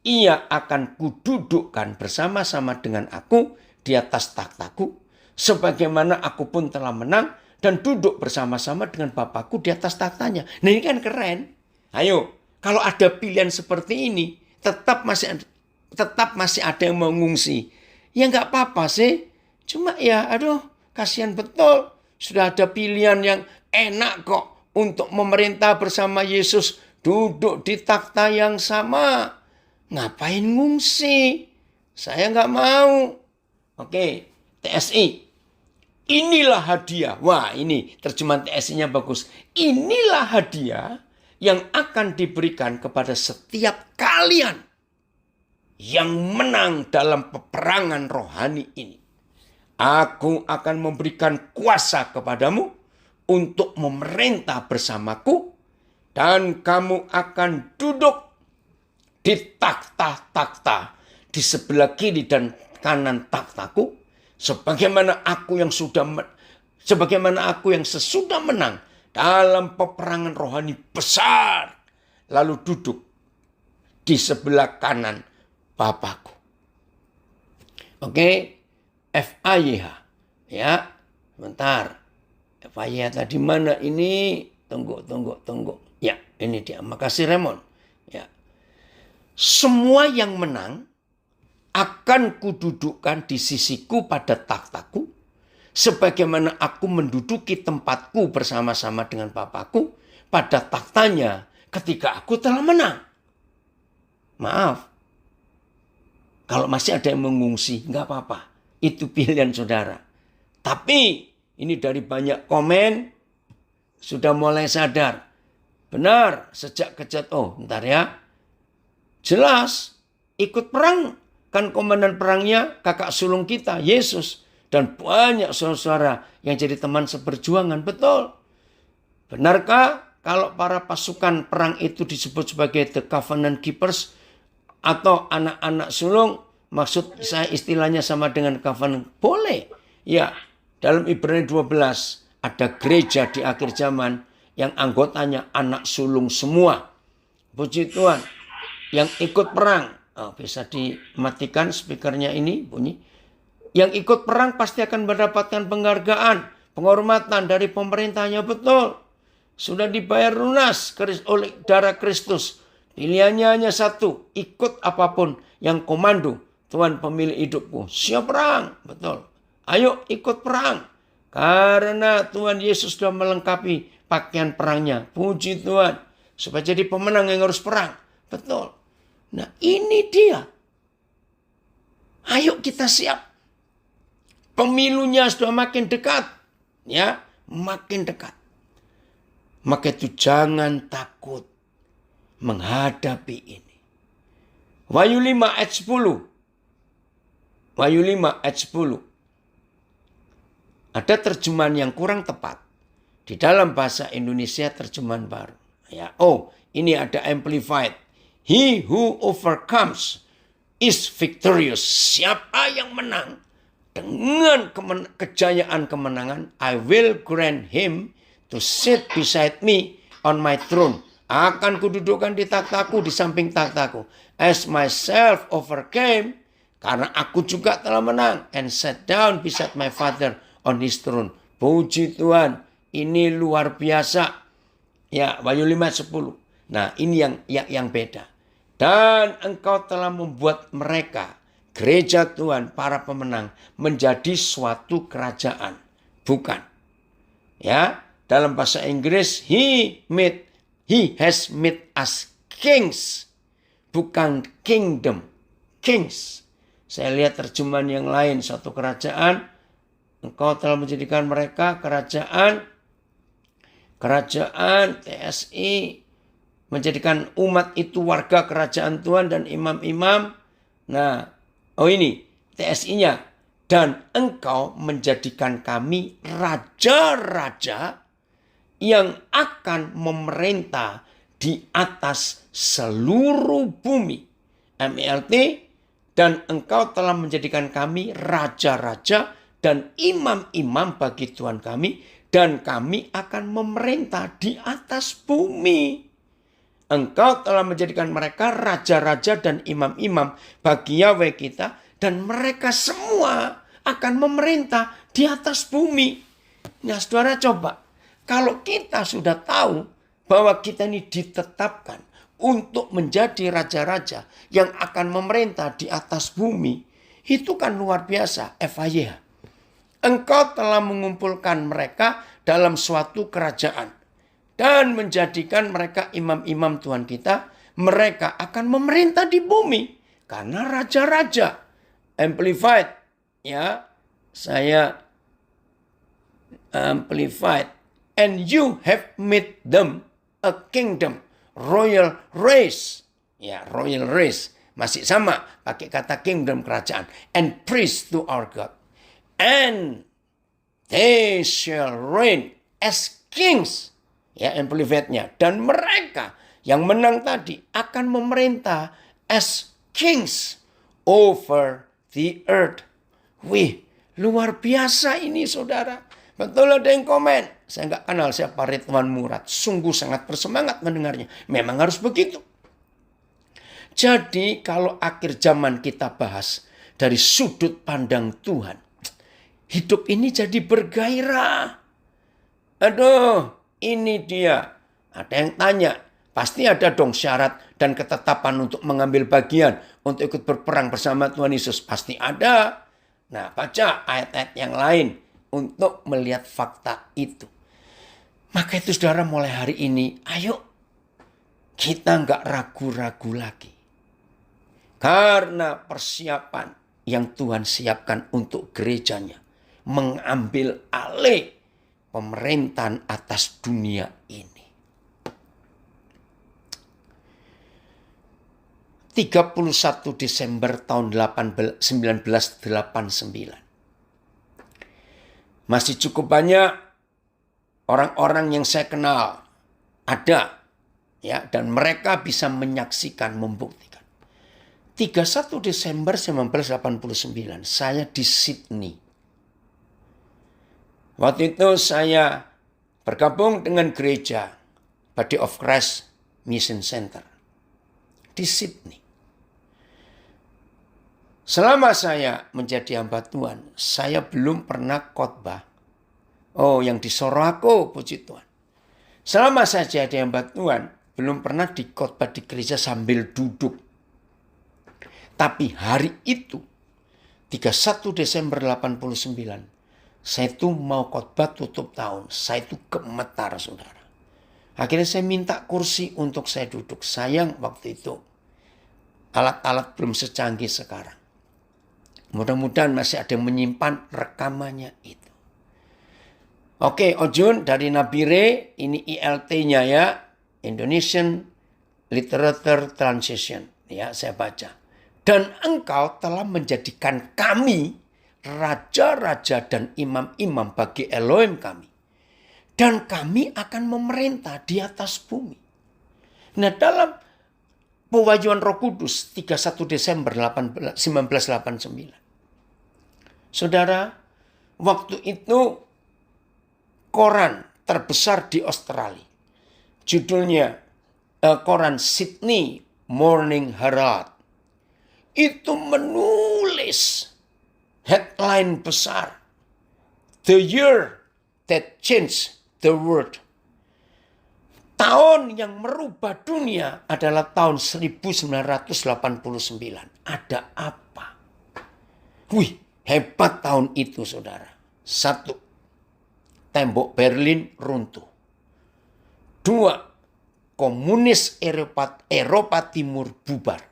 Ia akan kududukkan bersama-sama dengan aku di atas takhtaku. Sebagaimana aku pun telah menang dan duduk bersama-sama dengan Bapakku di atas takhtanya. Nah ini kan keren. Ayo, kalau ada pilihan seperti ini, tetap masih ada yang mengungsi. Ya nggak apa-apa sih. Cuma ya aduh kasihan betul. Sudah ada pilihan yang enak kok untuk memerintah bersama Yesus. Duduk di takhta yang sama. Ngapain ngungsi? Saya nggak mau. Oke, TSI. Inilah hadiah. Wah ini terjemahan TSI-nya bagus. Inilah hadiah yang akan diberikan kepada setiap kalian yang menang dalam peperangan rohani ini. Aku akan memberikan kuasa kepadamu untuk memerintah bersamaku dan kamu akan duduk di takhta-takhta di sebelah kiri dan kanan takhtaku sebagaimana aku yang sesudah menang dalam peperangan rohani besar lalu duduk di sebelah kanan Bapakku. Oke, FAYH ya. Sebentar. FAYH tadi mana ini? Tunggu. Ya, ini dia. Makasih Raymond. Ya. Semua yang menang akan kududukkan di sisiku pada takhtaku. Sebagaimana aku menduduki tempatku bersama-sama dengan Bapakku pada takhtanya ketika aku telah menang. Maaf. Kalau masih ada yang mengungsi, nggak apa-apa. Itu pilihan saudara. Tapi ini dari banyak komen sudah mulai sadar. Benar, sejak bentar ya. Jelas, ikut perang. Kan komandan perangnya kakak sulung kita, Yesus. Dan banyak saudara yang jadi teman seperjuangan. Betul. Benarkah kalau para pasukan perang itu disebut sebagai the covenant keepers atau anak-anak sulung? Maksud saya istilahnya sama dengan covenant. Boleh. Ya, dalam Ibrani 12 ada gereja di akhir zaman yang anggotanya anak sulung semua. Puji Tuhan. Yang ikut perang. Bisa dimatikan speakernya ini bunyi. Yang ikut perang pasti akan mendapatkan penghargaan, penghormatan dari pemerintahnya. Betul. Sudah dibayar lunas oleh darah Kristus. Pilihannya hanya satu. Ikut apapun yang komando. Tuhan pemilik hidupku. Siap perang. Betul. Ayo ikut perang. Karena Tuhan Yesus sudah melengkapi pakaian perangnya. Puji Tuhan. Supaya jadi pemenang yang harus perang. Betul. Nah ini dia. Ayo kita siap. Pemilunya sudah makin dekat. Ya, makin dekat. Maka itu jangan takut menghadapi ini. Wahyu 5 ayat 10. Wahyu 5 ayat 10. Ada terjemahan yang kurang tepat. Di dalam bahasa Indonesia terjemahan baru. Ya, ini ada amplified. He who overcomes is victorious. Siapa yang menang dengan kejayaan kemenangan, I will grant him to sit beside me on my throne. Akan kududukkan di takhtaku, di samping takhtaku. As myself overcame, karena aku juga telah menang. And sat down beside my father on his throne. Puji Tuhan, ini luar biasa. Ya, Wahyu 5:10. Nah, ini yang beda. Dan engkau telah membuat mereka, gereja Tuhan, para pemenang, menjadi suatu kerajaan. Bukan. Ya, dalam bahasa Inggris, he has made us kings. Bukan kingdom. Kings. Saya lihat terjemahan yang lain, suatu kerajaan. Engkau telah menjadikan mereka kerajaan TSI, menjadikan umat itu warga kerajaan Tuhan dan imam-imam. Nah, ini TSI-nya. Dan engkau menjadikan kami raja-raja yang akan memerintah di atas seluruh bumi. MELT, dan engkau telah menjadikan kami raja-raja dan imam-imam bagi Tuhan kami, dan kami akan memerintah di atas bumi. Engkau telah menjadikan mereka raja-raja dan imam-imam bagi Yahweh kita, dan mereka semua akan memerintah di atas bumi. Nah, saudara, coba. Kalau kita sudah tahu bahwa kita ini ditetapkan untuk menjadi raja-raja yang akan memerintah di atas bumi, itu kan luar biasa, FYI. Engkau telah mengumpulkan mereka dalam suatu kerajaan dan menjadikan mereka imam-imam Tuhan kita. Mereka akan memerintah di bumi karena raja-raja. Amplified, ya, saya amplified. And you have made them a kingdom, royal race. Ya, royal race. Masih sama, pakai kata kingdom, kerajaan. And priest to our God. And they shall reign as kings. Ya, amplified-nya. Dan mereka yang menang tadi akan memerintah as kings over the earth. Wih, luar biasa ini, saudara. Betul ada yang komen. Saya nggak kenal siapa Ridwan Murad. Sungguh sangat bersemangat mendengarnya. Memang harus begitu. Jadi kalau akhir zaman kita bahas dari sudut pandang Tuhan, hidup ini jadi bergairah. Aduh, ini dia. Ada yang tanya. Pasti ada dong syarat dan ketetapan untuk mengambil bagian. Untuk ikut berperang bersama Tuhan Yesus. Pasti ada. Nah, baca ayat-ayat yang lain untuk melihat fakta itu. Maka itu, saudara, mulai hari ini, ayo kita nggak ragu-ragu lagi. Karena persiapan yang Tuhan siapkan untuk gerejanya mengambil alih pemerintahan atas dunia ini. 31 Desember tahun 1989. Masih cukup banyak orang-orang yang saya kenal ada, ya, dan mereka bisa menyaksikan, membuktikan. 31 Desember 1989 saya di Sydney. Waktu itu saya bergabung dengan gereja Body of Christ Mission Center di Sydney. Selama saya menjadi hamba Tuhan, saya belum pernah khotbah. Oh, yang di Soroko, puji Tuhan. Selama saya jadi hamba Tuhan, belum pernah dikhotbah di gereja sambil duduk. Tapi hari itu, 31 Desember 89, saya itu mau khotbah tutup tahun. Saya itu gemetar, saudara. Akhirnya saya minta kursi untuk saya duduk. Sayang waktu itu alat-alat belum secanggih sekarang. Mudah-mudahan masih ada yang menyimpan rekamannya itu. Oke, Ojun dari Nabire, ini ILT-nya ya, Indonesian Literature Translation. Ya, saya baca. Dan engkau telah menjadikan kami raja-raja dan imam-imam bagi Elohim kami. Dan kami akan memerintah di atas bumi. Nah, dalam pewahyuan Roh Kudus 31 Desember 1989. Saudara, waktu itu koran terbesar di Australia. Judulnya koran Sydney Morning Herald. Itu menulis headline besar. The year that changed the world. Tahun yang merubah dunia adalah tahun 1989. Ada apa? Wih, hebat tahun itu, saudara. 1. Tembok Berlin runtuh. 2. Komunis Eropa Timur bubar.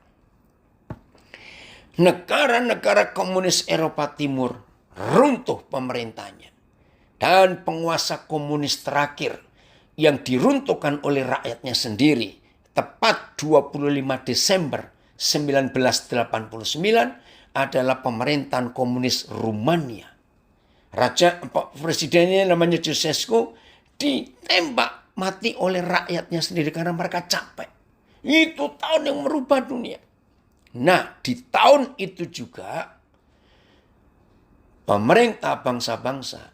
Negara-negara komunis Eropa Timur runtuh pemerintahnya. Dan penguasa komunis terakhir yang diruntuhkan oleh rakyatnya sendiri tepat 25 Desember 1989 adalah pemerintahan komunis Rumania. Presidennya namanya Ceausescu ditembak mati oleh rakyatnya sendiri karena mereka capek. Itu tahun yang merubah dunia. Nah, di tahun itu juga pemerintah bangsa-bangsa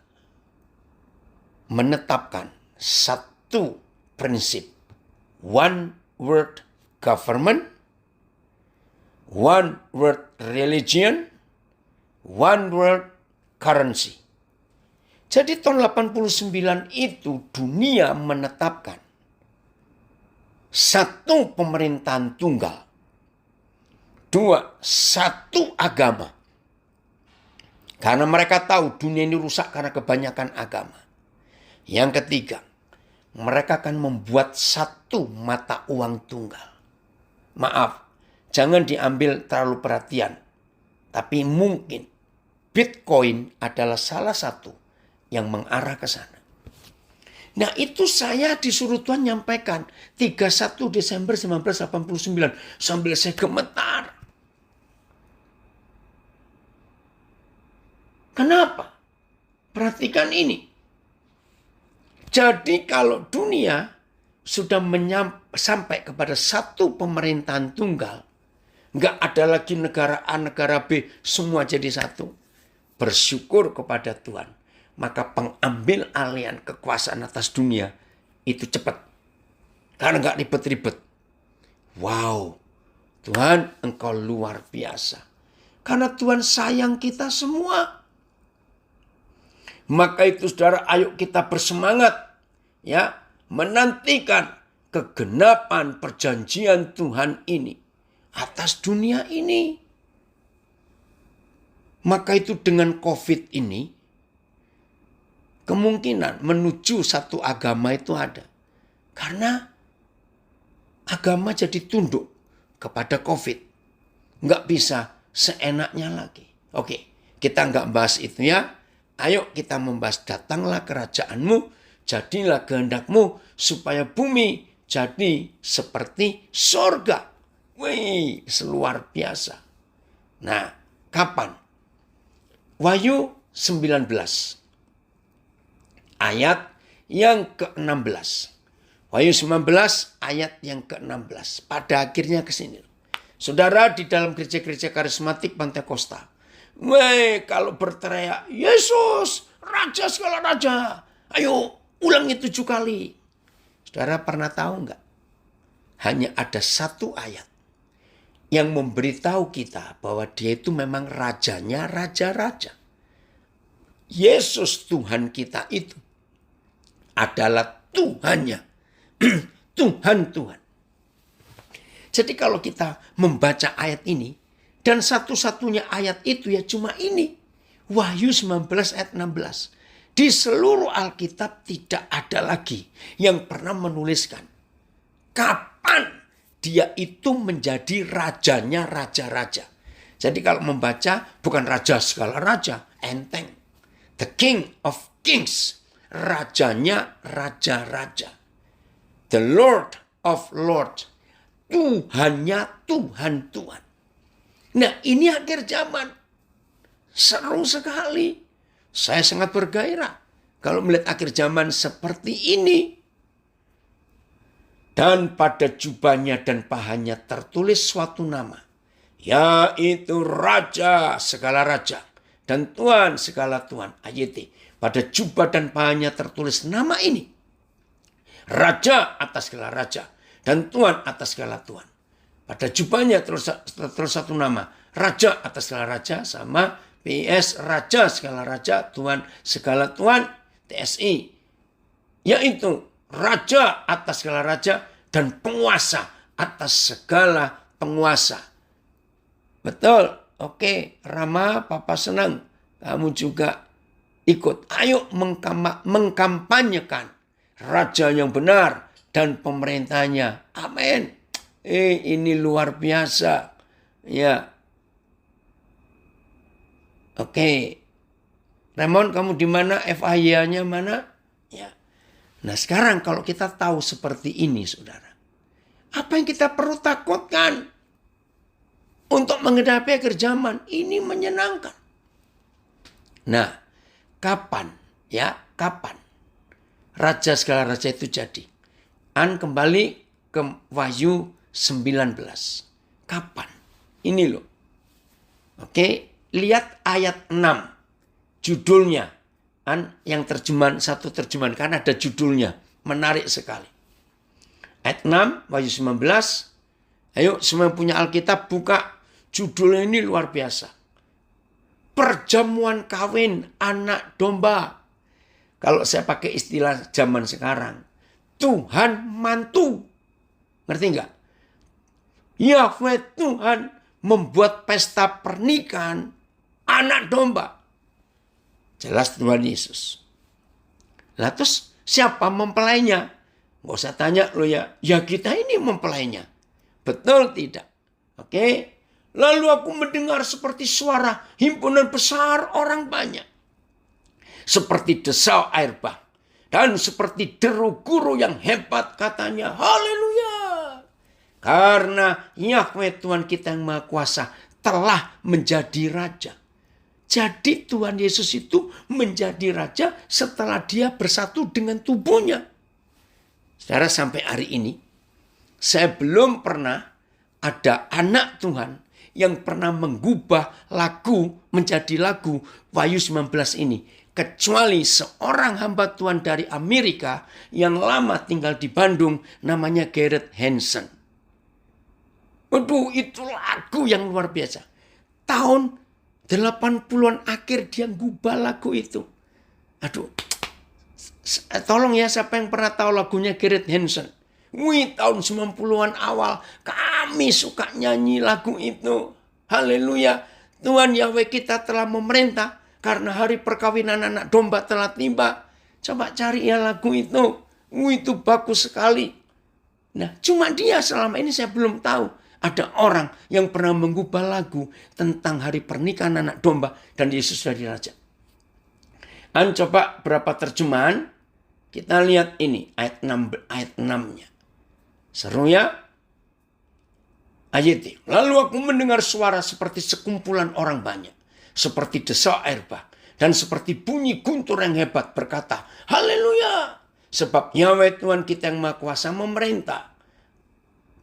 menetapkan satu prinsip. One world government, one world religion, one world currency. Jadi tahun 89 itu dunia menetapkan satu pemerintahan tunggal. Dua, satu agama. Karena mereka tahu dunia ini rusak karena kebanyakan agama. Yang ketiga, mereka akan membuat satu mata uang tunggal. Maaf, jangan diambil terlalu perhatian. Tapi mungkin Bitcoin adalah salah satu yang mengarah ke sana. Nah, itu saya disuruh Tuhan nyampaikan 31 Desember 1989 sambil saya gemetar. Kenapa? Perhatikan ini. Jadi kalau dunia sudah sampai kepada satu pemerintahan tunggal, nggak ada lagi negara A, negara B, semua jadi satu. Bersyukur kepada Tuhan. Maka pengambil alihan kekuasaan atas dunia itu cepat. Karena nggak ribet-ribet. Wow, Tuhan Engkau luar biasa. Karena Tuhan sayang kita semua. Maka itu saudara, ayo kita bersemangat ya, menantikan kegenapan perjanjian Tuhan ini atas dunia ini. Maka itu dengan COVID ini kemungkinan menuju satu agama itu ada. Karena agama jadi tunduk kepada COVID. Nggak bisa seenaknya lagi. Oke, kita nggak bahas itu ya. Ayo kita membahas, datanglah kerajaanmu, jadilah kehendakmu, supaya bumi jadi seperti sorga. Wih, luar biasa. Nah, kapan? Wahyu 19. Ayat yang ke-16. Wahyu 19 ayat yang ke-16. Pada akhirnya ke sini. Saudara, di dalam gereja-gereja karismatik Pantekosta, weh, kalau berteriak, Yesus, Raja segala Raja. Ayo, ulangi 7 kali. Saudara pernah tahu enggak? Hanya ada satu ayat yang memberitahu kita bahwa dia itu memang rajanya raja-raja. Yesus Tuhan kita itu adalah Tuhannya. Tuhan-Tuhan. Jadi kalau kita membaca ayat ini, dan satu-satunya ayat itu ya cuma ini. Wahyu 19 ayat 16. Di seluruh Alkitab tidak ada lagi yang pernah menuliskan kapan dia itu menjadi rajanya raja-raja. Jadi kalau membaca bukan raja segala raja, enteng. The King of Kings, rajanya raja-raja. The Lord of Lords, Tuhannya Tuhan-Tuhan. Nah, ini akhir zaman. Seru sekali. Saya sangat bergairah kalau melihat akhir zaman seperti ini. Dan pada jubahnya dan pahanya tertulis suatu nama, yaitu Raja segala Raja dan Tuhan segala Tuhan. Ayat pada jubah dan pahanya tertulis nama ini, Raja atas segala Raja dan Tuhan atas segala Tuhan. Pada jubahnya terus satu nama, Raja atas segala Raja, sama PS Raja segala Raja, Tuhan segala Tuhan, TSI. Yaitu Raja atas segala Raja dan penguasa atas segala penguasa. Betul? Oke, Rama, Papa senang kamu juga ikut. Ayo mengkampanyekan Raja yang benar dan pemerintahnya. Amin. Ini luar biasa. Ya. Oke. Raymond, kamu di mana? FAY-nya mana? Ya. Nah sekarang kalau kita tahu seperti ini saudara. Apa yang kita perlu takutkan? Untuk menghadapi akhir zaman. Ini menyenangkan. Nah, kapan? Ya, kapan? Raja segala raja itu jadi. Kembali ke Wahyu 19. Kapan? Ini loh. Oke, lihat ayat 6. Judulnya. Yang terjemahan, satu terjemahan. Karena ada judulnya. Menarik sekali. Ayat 6, Wahyu 19. Ayo, semua yang punya Alkitab, buka. Judulnya ini luar biasa. Perjamuan kawin anak domba. Kalau saya pakai istilah zaman sekarang. Tuhan mantu. Ngerti enggak? Yahweh Tuhan membuat pesta pernikahan anak domba. Jelas Tuhan Yesus. Lah terus siapa mempelainya? Nggak usah tanya lo ya. Ya kita ini mempelainya. Betul tidak? Oke. Lalu aku mendengar seperti suara himpunan besar orang banyak. Seperti desau air bah. Dan seperti deru guru yang hebat katanya. Haleluya. Karena Yahweh Tuhan kita yang Maha Kuasa telah menjadi raja. Jadi Tuhan Yesus itu menjadi raja setelah dia bersatu dengan tubuhnya. Saudara, sampai hari ini saya belum pernah ada anak Tuhan yang pernah mengubah lagu menjadi lagu Wahyu 19 ini. Kecuali seorang hamba Tuhan dari Amerika yang lama tinggal di Bandung namanya Garrett Hansen. Waduh, itu lagu yang luar biasa. Tahun 80-an akhir dia ngubah lagu itu. Aduh, tolong ya siapa yang pernah tahu lagunya Garrett Hansen. Wih, tahun 90-an awal kami suka nyanyi lagu itu. Haleluya. Tuhan Yahweh kita telah memerintah karena hari perkawinan anak domba telah tiba. Coba cari ya lagu itu. Wih, itu bagus sekali. Nah, cuma dia selama ini saya belum tahu. Ada orang yang pernah mengubah lagu tentang hari pernikahan anak domba dan Yesus jadi raja. Coba berapa terjemahan? Kita lihat ini ayat 6-nya. Seru ya? Ayat ini. Lalu aku mendengar suara seperti sekumpulan orang banyak. Seperti desau air bah. Dan seperti bunyi guntur yang hebat berkata, haleluya. Sebab Yahweh Tuhan kita yang Maha Kuasa memerintah.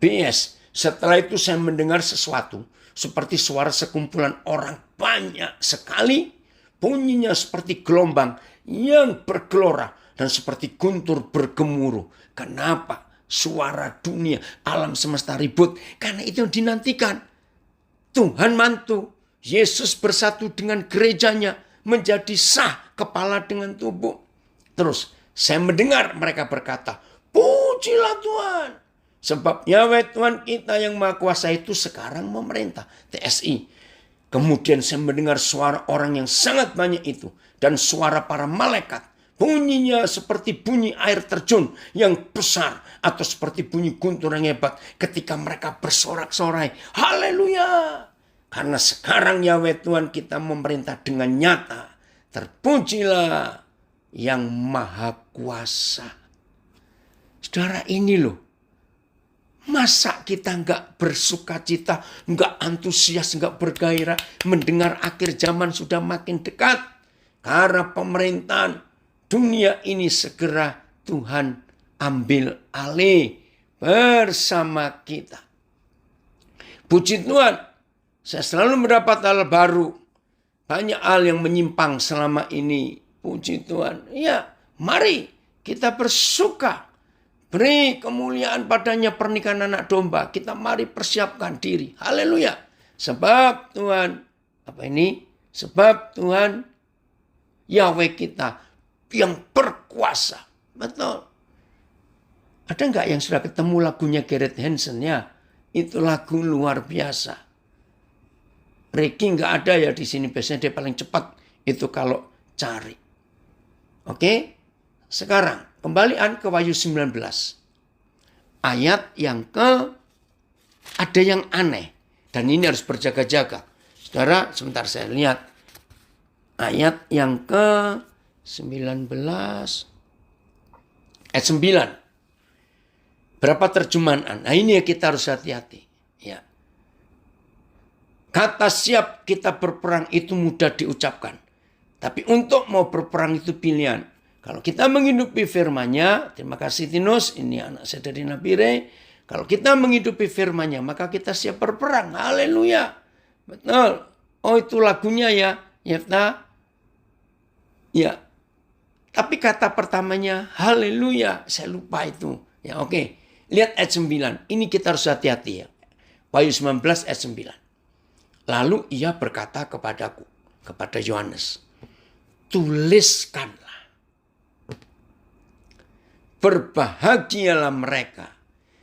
BS. Setelah itu saya mendengar sesuatu. Seperti suara sekumpulan orang banyak sekali. Bunyinya seperti gelombang yang bergelora. Dan seperti guntur bergemuruh. Kenapa? Suara dunia, alam semesta ribut. Karena itu yang dinantikan. Tuhan mantu. Yesus bersatu dengan gerejanya. Menjadi sah kepala dengan tubuh. Terus saya mendengar mereka berkata, pujilah Tuhan. Sebab Yahweh Tuhan kita yang Maha Kuasa itu sekarang memerintah. TSI. Kemudian saya mendengar suara orang yang sangat banyak itu. Dan suara para malaikat. Bunyinya seperti bunyi air terjun yang besar. Atau seperti bunyi guntur yang hebat. Ketika mereka bersorak-sorai. Haleluya. Karena sekarang Yahweh Tuhan kita memerintah dengan nyata. Terpujilah yang Maha Kuasa. Saudara, ini loh. Masa kita nggak bersuka cita, nggak antusias, nggak bergairah. Mendengar akhir zaman sudah makin dekat. Karena pemerintahan dunia ini segera Tuhan ambil alih bersama kita. Puji Tuhan, saya selalu mendapat hal baru. Banyak hal yang menyimpang selama ini. Puji Tuhan. Ya, mari kita bersuka. Beri kemuliaan padanya pernikahan anak domba. Kita mari persiapkan diri. Haleluya. Sebab Tuhan, apa ini? Sebab Tuhan Yahweh kita yang berkuasa. Betul. Ada nggak yang sudah ketemu lagunya Garrett Hansen ya? Itu lagu luar biasa. Ricky nggak ada ya di sini. Biasanya dia paling cepat itu kalau cari. Oke? Sekarang kembalian ke Wahyu 19. Ayat yang ada yang aneh. Dan ini harus berjaga-jaga. Saudara, sebentar saya lihat. ayat yang ke-19 ayat 9. Berapa terjemahan? Nah, ini ya kita harus hati-hati. Ya. Kata siap kita berperang itu mudah diucapkan. Tapi untuk mau berperang itu pilihan. Kalau kita menghidupi firman-Nya, terima kasih Tinus, ini anak saya dari Nabire. Kalau kita menghidupi firman-Nya, maka kita siap berperang. Haleluya. Betul. Oh, itu lagunya ya, Yefta. Ya. Tapi kata pertamanya, haleluya. Saya lupa itu. Ya, oke. Lihat ayat 9. Ini kita harus hati-hati ya. Wahyu 19 ayat 9. Lalu ia berkata kepadaku, kepada Yohanes, tuliskanlah. Berbahagialah mereka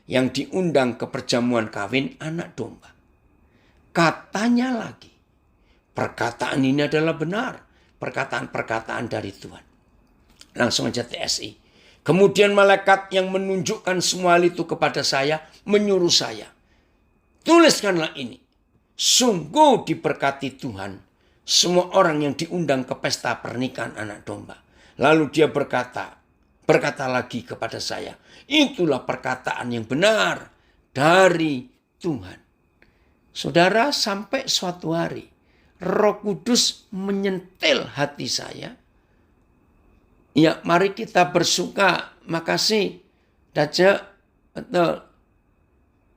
yang diundang ke perjamuan kawin anak domba. Katanya lagi, perkataan ini adalah benar. Perkataan-perkataan dari Tuhan. Langsung aja TSI. Kemudian malaikat yang menunjukkan semua hal itu kepada saya, menyuruh saya, tuliskanlah ini. Sungguh diberkati Tuhan semua orang yang diundang ke pesta pernikahan anak domba. Lalu dia berkata lagi kepada saya, itulah perkataan yang benar dari Tuhan. Saudara, sampai suatu hari Roh Kudus menyentil hati saya. Ya, mari kita bersuka. Makasih. Daja, betul.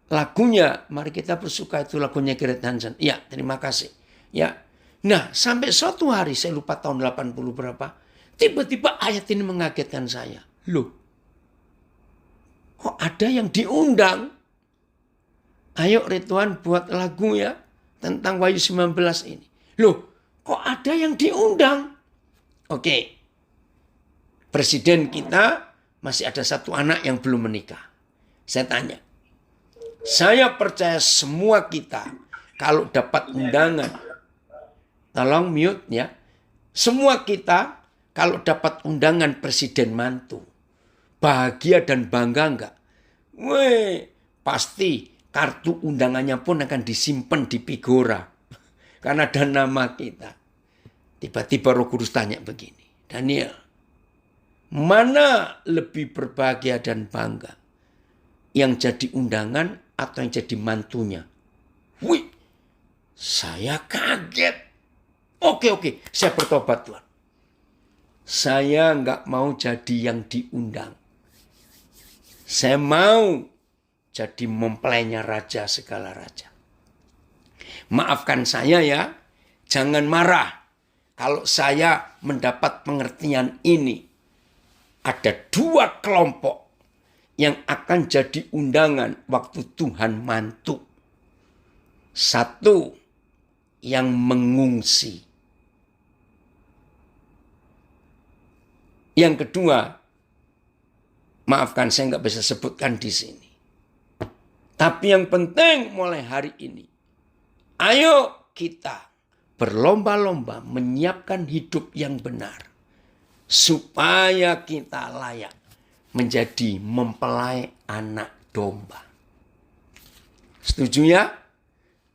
Lagunya, mari kita bersuka, itu lagunya Gerrit Hansen. Ya, terima kasih. Ya. Nah, sampai suatu hari, saya lupa tahun 80 berapa, tiba-tiba ayat ini mengagetkan saya. Loh, kok ada yang diundang? Ayo Ridwan buat lagu ya, tentang Wahyu 19 ini. Loh, kok ada yang diundang? Oke, presiden kita masih ada satu anak yang belum menikah. Saya tanya, saya percaya semua kita kalau dapat undangan, tolong mute ya. Semua kita kalau dapat undangan presiden mantu, bahagia dan bangga enggak? Weh, pasti kartu undangannya pun akan disimpan di Pigora. Karena ada nama kita. Tiba-tiba Roh Kudus tanya begini, Daniel, mana lebih berbahagia dan bangga? Yang jadi undangan atau yang jadi mantunya? Wih, saya kaget. Oke, saya bertobat Tuhan. Saya nggak mau jadi yang diundang. Saya mau jadi mempelainya raja segala raja. Maafkan saya ya, jangan marah. Kalau saya mendapat pengertian ini, ada dua kelompok yang akan jadi undangan waktu Tuhan mantu. Satu, yang mengungsi. Yang kedua, maafkan saya nggak bisa sebutkan di sini. Tapi yang penting mulai hari ini, ayo kita berlomba-lomba menyiapkan hidup yang benar. Supaya kita layak menjadi mempelai anak domba. Setuju ya?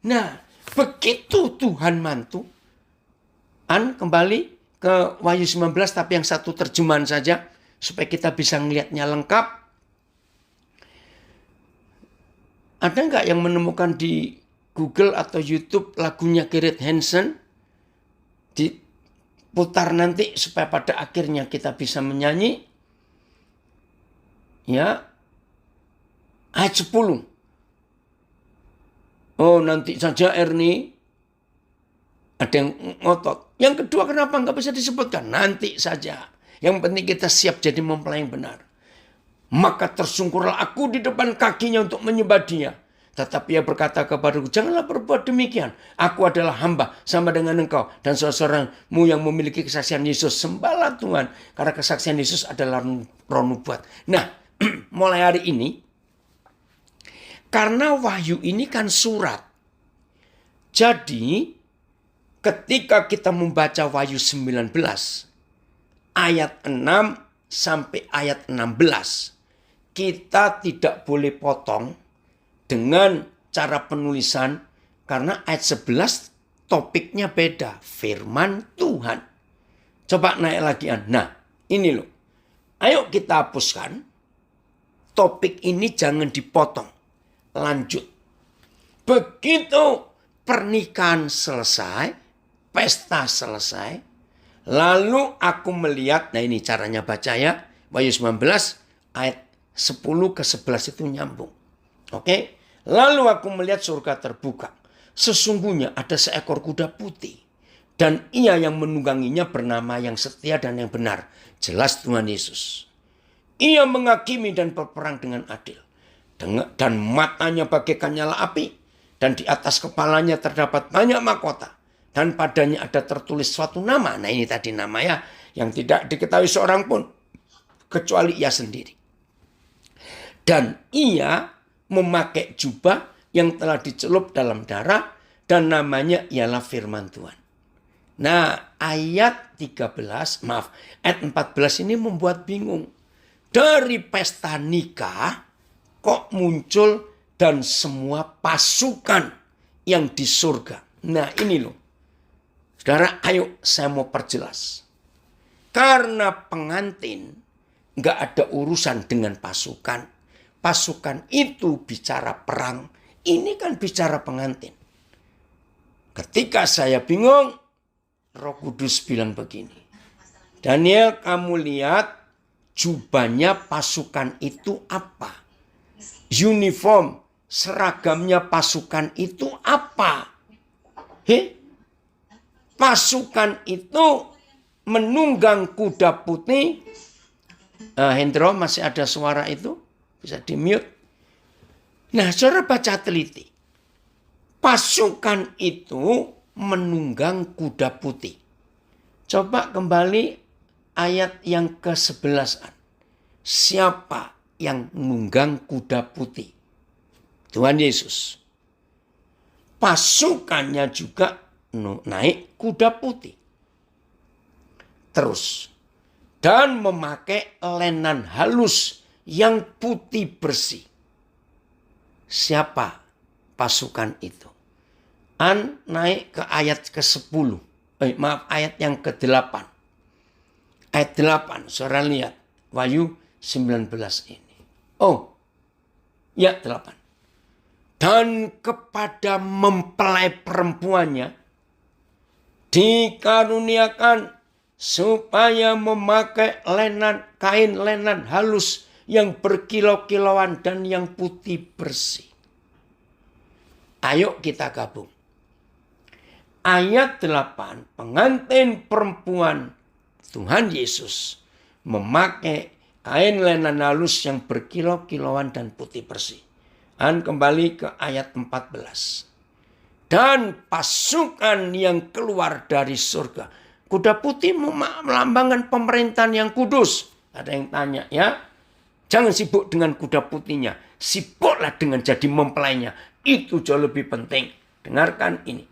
Nah, begitu Tuhan mantu, kembali ke Wahyu 19 tapi yang satu terjemahan saja supaya kita bisa melihatnya lengkap. Ada nggak yang menemukan di Google atau YouTube lagunya Gerrit Hansen? Diputar nanti supaya pada akhirnya kita bisa menyanyi. Ya. Ayat 10. Oh, nanti saja Ernie. Ada yang ngotot. Yang kedua, kenapa nggak bisa disebutkan? Nanti saja. Yang penting kita siap jadi mempelai yang benar. Maka tersungkurlah aku di depan kakinya untuk menyembah dia. Tetapi ia berkata kepadaku, janganlah berbuat demikian. Aku adalah hamba sama dengan engkau. Dan seorang-seorangmu yang memiliki kesaksian Yesus. Sembahlah Tuhan. Karena kesaksian Yesus adalah roh nubuat. Nah, mulai hari ini. Karena wahyu ini kan surat. Jadi, ketika kita membaca Wahyu 19, ayat 6 sampai ayat 16, kita tidak boleh potong dengan cara penulisan, karena ayat 11 topiknya beda, firman Tuhan. Coba naik lagi. Nah, ini loh. Ayo kita hapuskan. Topik ini jangan dipotong. Lanjut. Begitu pernikahan selesai, pesta selesai, lalu aku melihat, nah ini caranya baca ya, Wahyu 19 ayat 10 ke 11 itu nyambung. Oke? Lalu aku melihat surga terbuka. Sesungguhnya ada seekor kuda putih. Dan ia yang menungganginya bernama yang setia dan yang benar. Jelas Tuhan Yesus. Ia menghakimi dan berperang dengan adil. Dan matanya bagaikan nyala api. Dan di atas kepalanya terdapat banyak mahkota. Dan padanya ada tertulis suatu nama. Nah ini tadi nama ya. Yang tidak diketahui seorang pun. Kecuali ia sendiri. Dan ia memakai jubah yang telah dicelup dalam darah. Dan namanya ialah firman Tuhan. Nah ayat 14 ini membuat bingung. Dari pesta nikah kok muncul dan semua pasukan yang di surga. Nah ini loh. Saudara, ayo saya mau perjelas. Karena pengantin nggak ada urusan dengan pasukan. Pasukan itu bicara perang. Ini kan bicara pengantin. Ketika saya bingung, Roh Kudus bilang begini. Daniel, kamu lihat jubahnya pasukan itu apa? Uniform, seragamnya pasukan itu apa? Pasukan itu menunggang kuda putih. Hendro, masih ada suara itu? Bisa di-mute. Nah, saudara baca teliti. Pasukan itu menunggang kuda putih. Coba kembali ayat yang ke-11. Siapa yang menunggang kuda putih? Tuhan Yesus. Pasukannya juga naik kuda putih. Terus. Dan memakai lenan halus yang putih bersih. Siapa pasukan itu? Naik ke ayat ke-10. Ayat yang ke-8. Ayat 8. Saudara lihat. Wahyu 19 ini. Oh. Ya 8. Dan kepada mempelai perempuannya dikaruniakan supaya memakai kain lenan halus yang berkilau-kilauan dan yang putih bersih. Ayo kita gabung. Ayat 8, pengantin perempuan Tuhan Yesus memakai kain lenan halus yang berkilau-kilauan dan putih bersih. Kembali ke ayat 14. Dan pasukan yang keluar dari surga. Kuda putih melambangkan pemerintahan yang kudus. Ada yang tanya ya. Jangan sibuk dengan kuda putihnya. Sibuklah dengan jadi mempelainya. Itu jauh lebih penting. Dengarkan ini.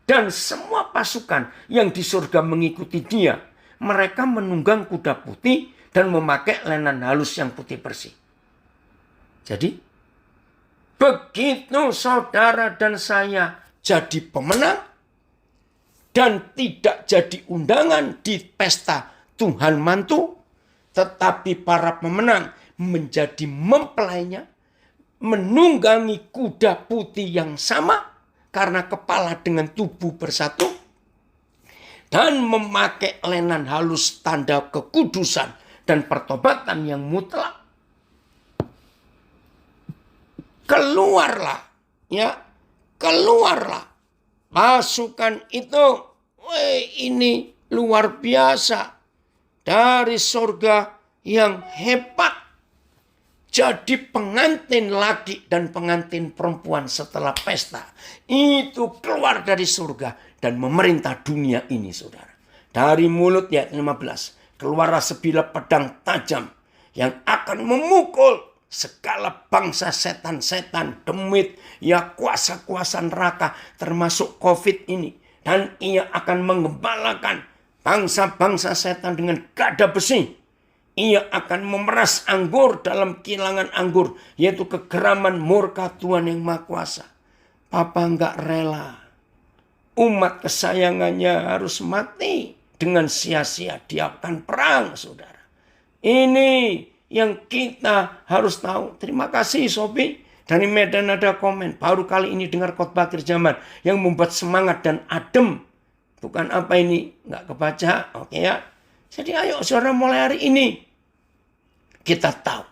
Dan semua pasukan yang di surga mengikuti dia. Mereka menunggang kuda putih dan memakai lenan halus yang putih bersih. Jadi, begitu saudara dan saya jadi pemenang dan tidak jadi undangan di pesta Tuhan mantu, tetapi para pemenang menjadi mempelainya, menunggangi kuda putih yang sama, karena kepala dengan tubuh bersatu. Dan memakai lenan halus tanda kekudusan dan pertobatan yang mutlak. Keluarlah. Ya. Keluarlah. Pasukan itu. Ini luar biasa. Dari surga yang hebat. Jadi pengantin laki dan pengantin perempuan setelah pesta. Itu keluar dari surga dan memerintah dunia ini, saudara. Dari mulut ayat 15. Keluarlah sebilah pedang tajam yang akan memukul segala bangsa setan-setan, demit, ya kuasa-kuasa neraka termasuk COVID ini. Dan ia akan mengembalakan bangsa-bangsa setan dengan gada besi. Ia akan memeras anggur dalam kilangan anggur. Yaitu kegeraman murka Tuhan yang Maha Kuasa. Papa enggak rela umat kesayangannya harus mati dengan sia-sia. Dia akan perang, saudara. Ini yang kita harus tahu. Terima kasih, Sophie. Dari Medan ada komen. Baru kali ini dengar khotbah akhir zaman yang membuat semangat dan adem. Bukan apa ini, nggak kebaca. Oke ya. Jadi ayo saudara, mulai hari ini kita tahu.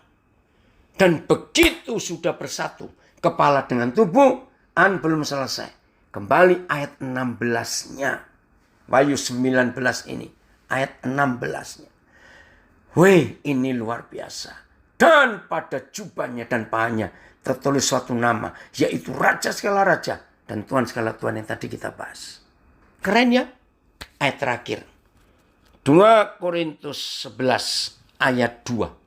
Dan begitu sudah bersatu kepala dengan tubuh, belum selesai. Kembali ayat 16-nya. Wahyu 19 ini. Ayat 16-nya. Wih, ini luar biasa. Dan pada jubahnya dan pahanya tertulis suatu nama. Yaitu Raja segala Raja dan Tuhan segala Tuhan yang tadi kita bahas. Keren ya? Ayat terakhir. 2 Korintus 11 ayat 2.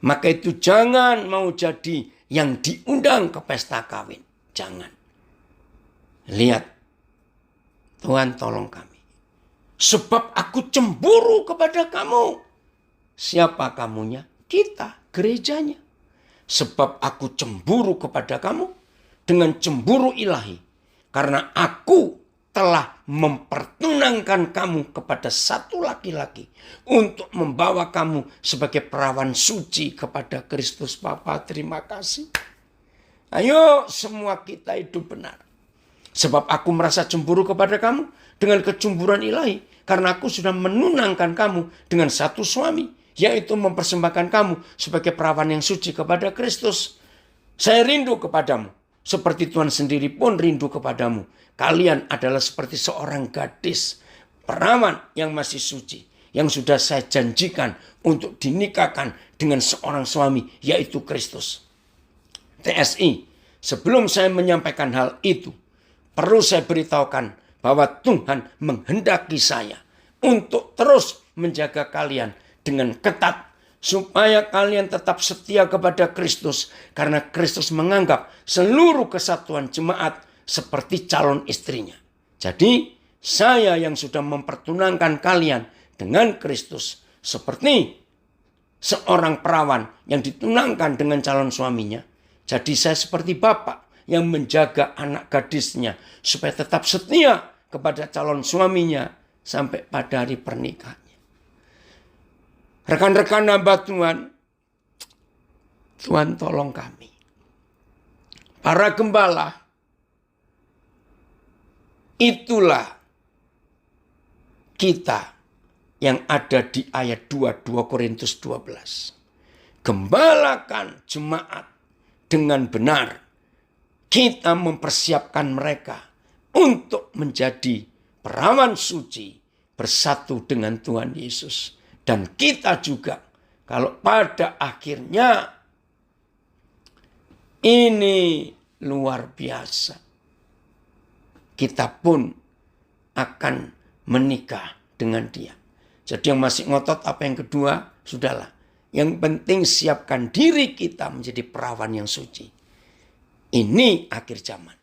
Maka itu jangan mau jadi yang diundang ke pesta kawin. Jangan. Lihat. Tuhan tolong kami. Sebab aku cemburu kepada kamu. Siapa kamunya? Kita, gerejanya. Sebab aku cemburu kepada kamu dengan cemburu ilahi. Karena aku telah mempertunangkan kamu kepada satu laki-laki untuk membawa kamu sebagai perawan suci kepada Kristus Bapa. Terima kasih. Ayo semua kita hidup benar. Sebab aku merasa cemburu kepada kamu dengan kecemburuan ilahi. Karena aku sudah menunangkan kamu dengan satu suami. Yaitu mempersembahkan kamu sebagai perawan yang suci kepada Kristus. Saya rindu kepadamu. Seperti Tuhan sendiri pun rindu kepadamu. Kalian adalah seperti seorang gadis perawan yang masih suci. Yang sudah saya janjikan untuk dinikahkan dengan seorang suami, yaitu Kristus. TSI, sebelum saya menyampaikan hal itu, perlu saya beritahukan bahwa Tuhan menghendaki saya untuk terus menjaga kalian dengan ketat. Supaya kalian tetap setia kepada Kristus. Karena Kristus menganggap seluruh kesatuan jemaat seperti calon istrinya. Jadi saya yang sudah mempertunangkan kalian dengan Kristus. Seperti seorang perawan yang ditunangkan dengan calon suaminya. Jadi saya seperti bapak yang menjaga anak gadisnya. Supaya tetap setia kepada calon suaminya sampai pada hari pernikahan. Rekan-rekan hamba Tuhan, Tuhan tolong kami. Para gembala, itulah kita yang ada di ayat 2 Korintus 12. Gembalakan jemaat dengan benar. Kita mempersiapkan mereka untuk menjadi perawan suci bersatu dengan Tuhan Yesus. Dan kita juga, kalau pada akhirnya ini luar biasa. Kita pun akan menikah dengan dia. Jadi yang masih ngotot apa yang kedua, sudahlah. Yang penting siapkan diri kita menjadi perawan yang suci. Ini akhir zaman.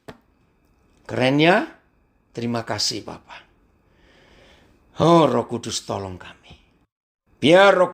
Keren ya? Terima kasih Bapak. Oh Roh Kudus tolong kami. Biar Roh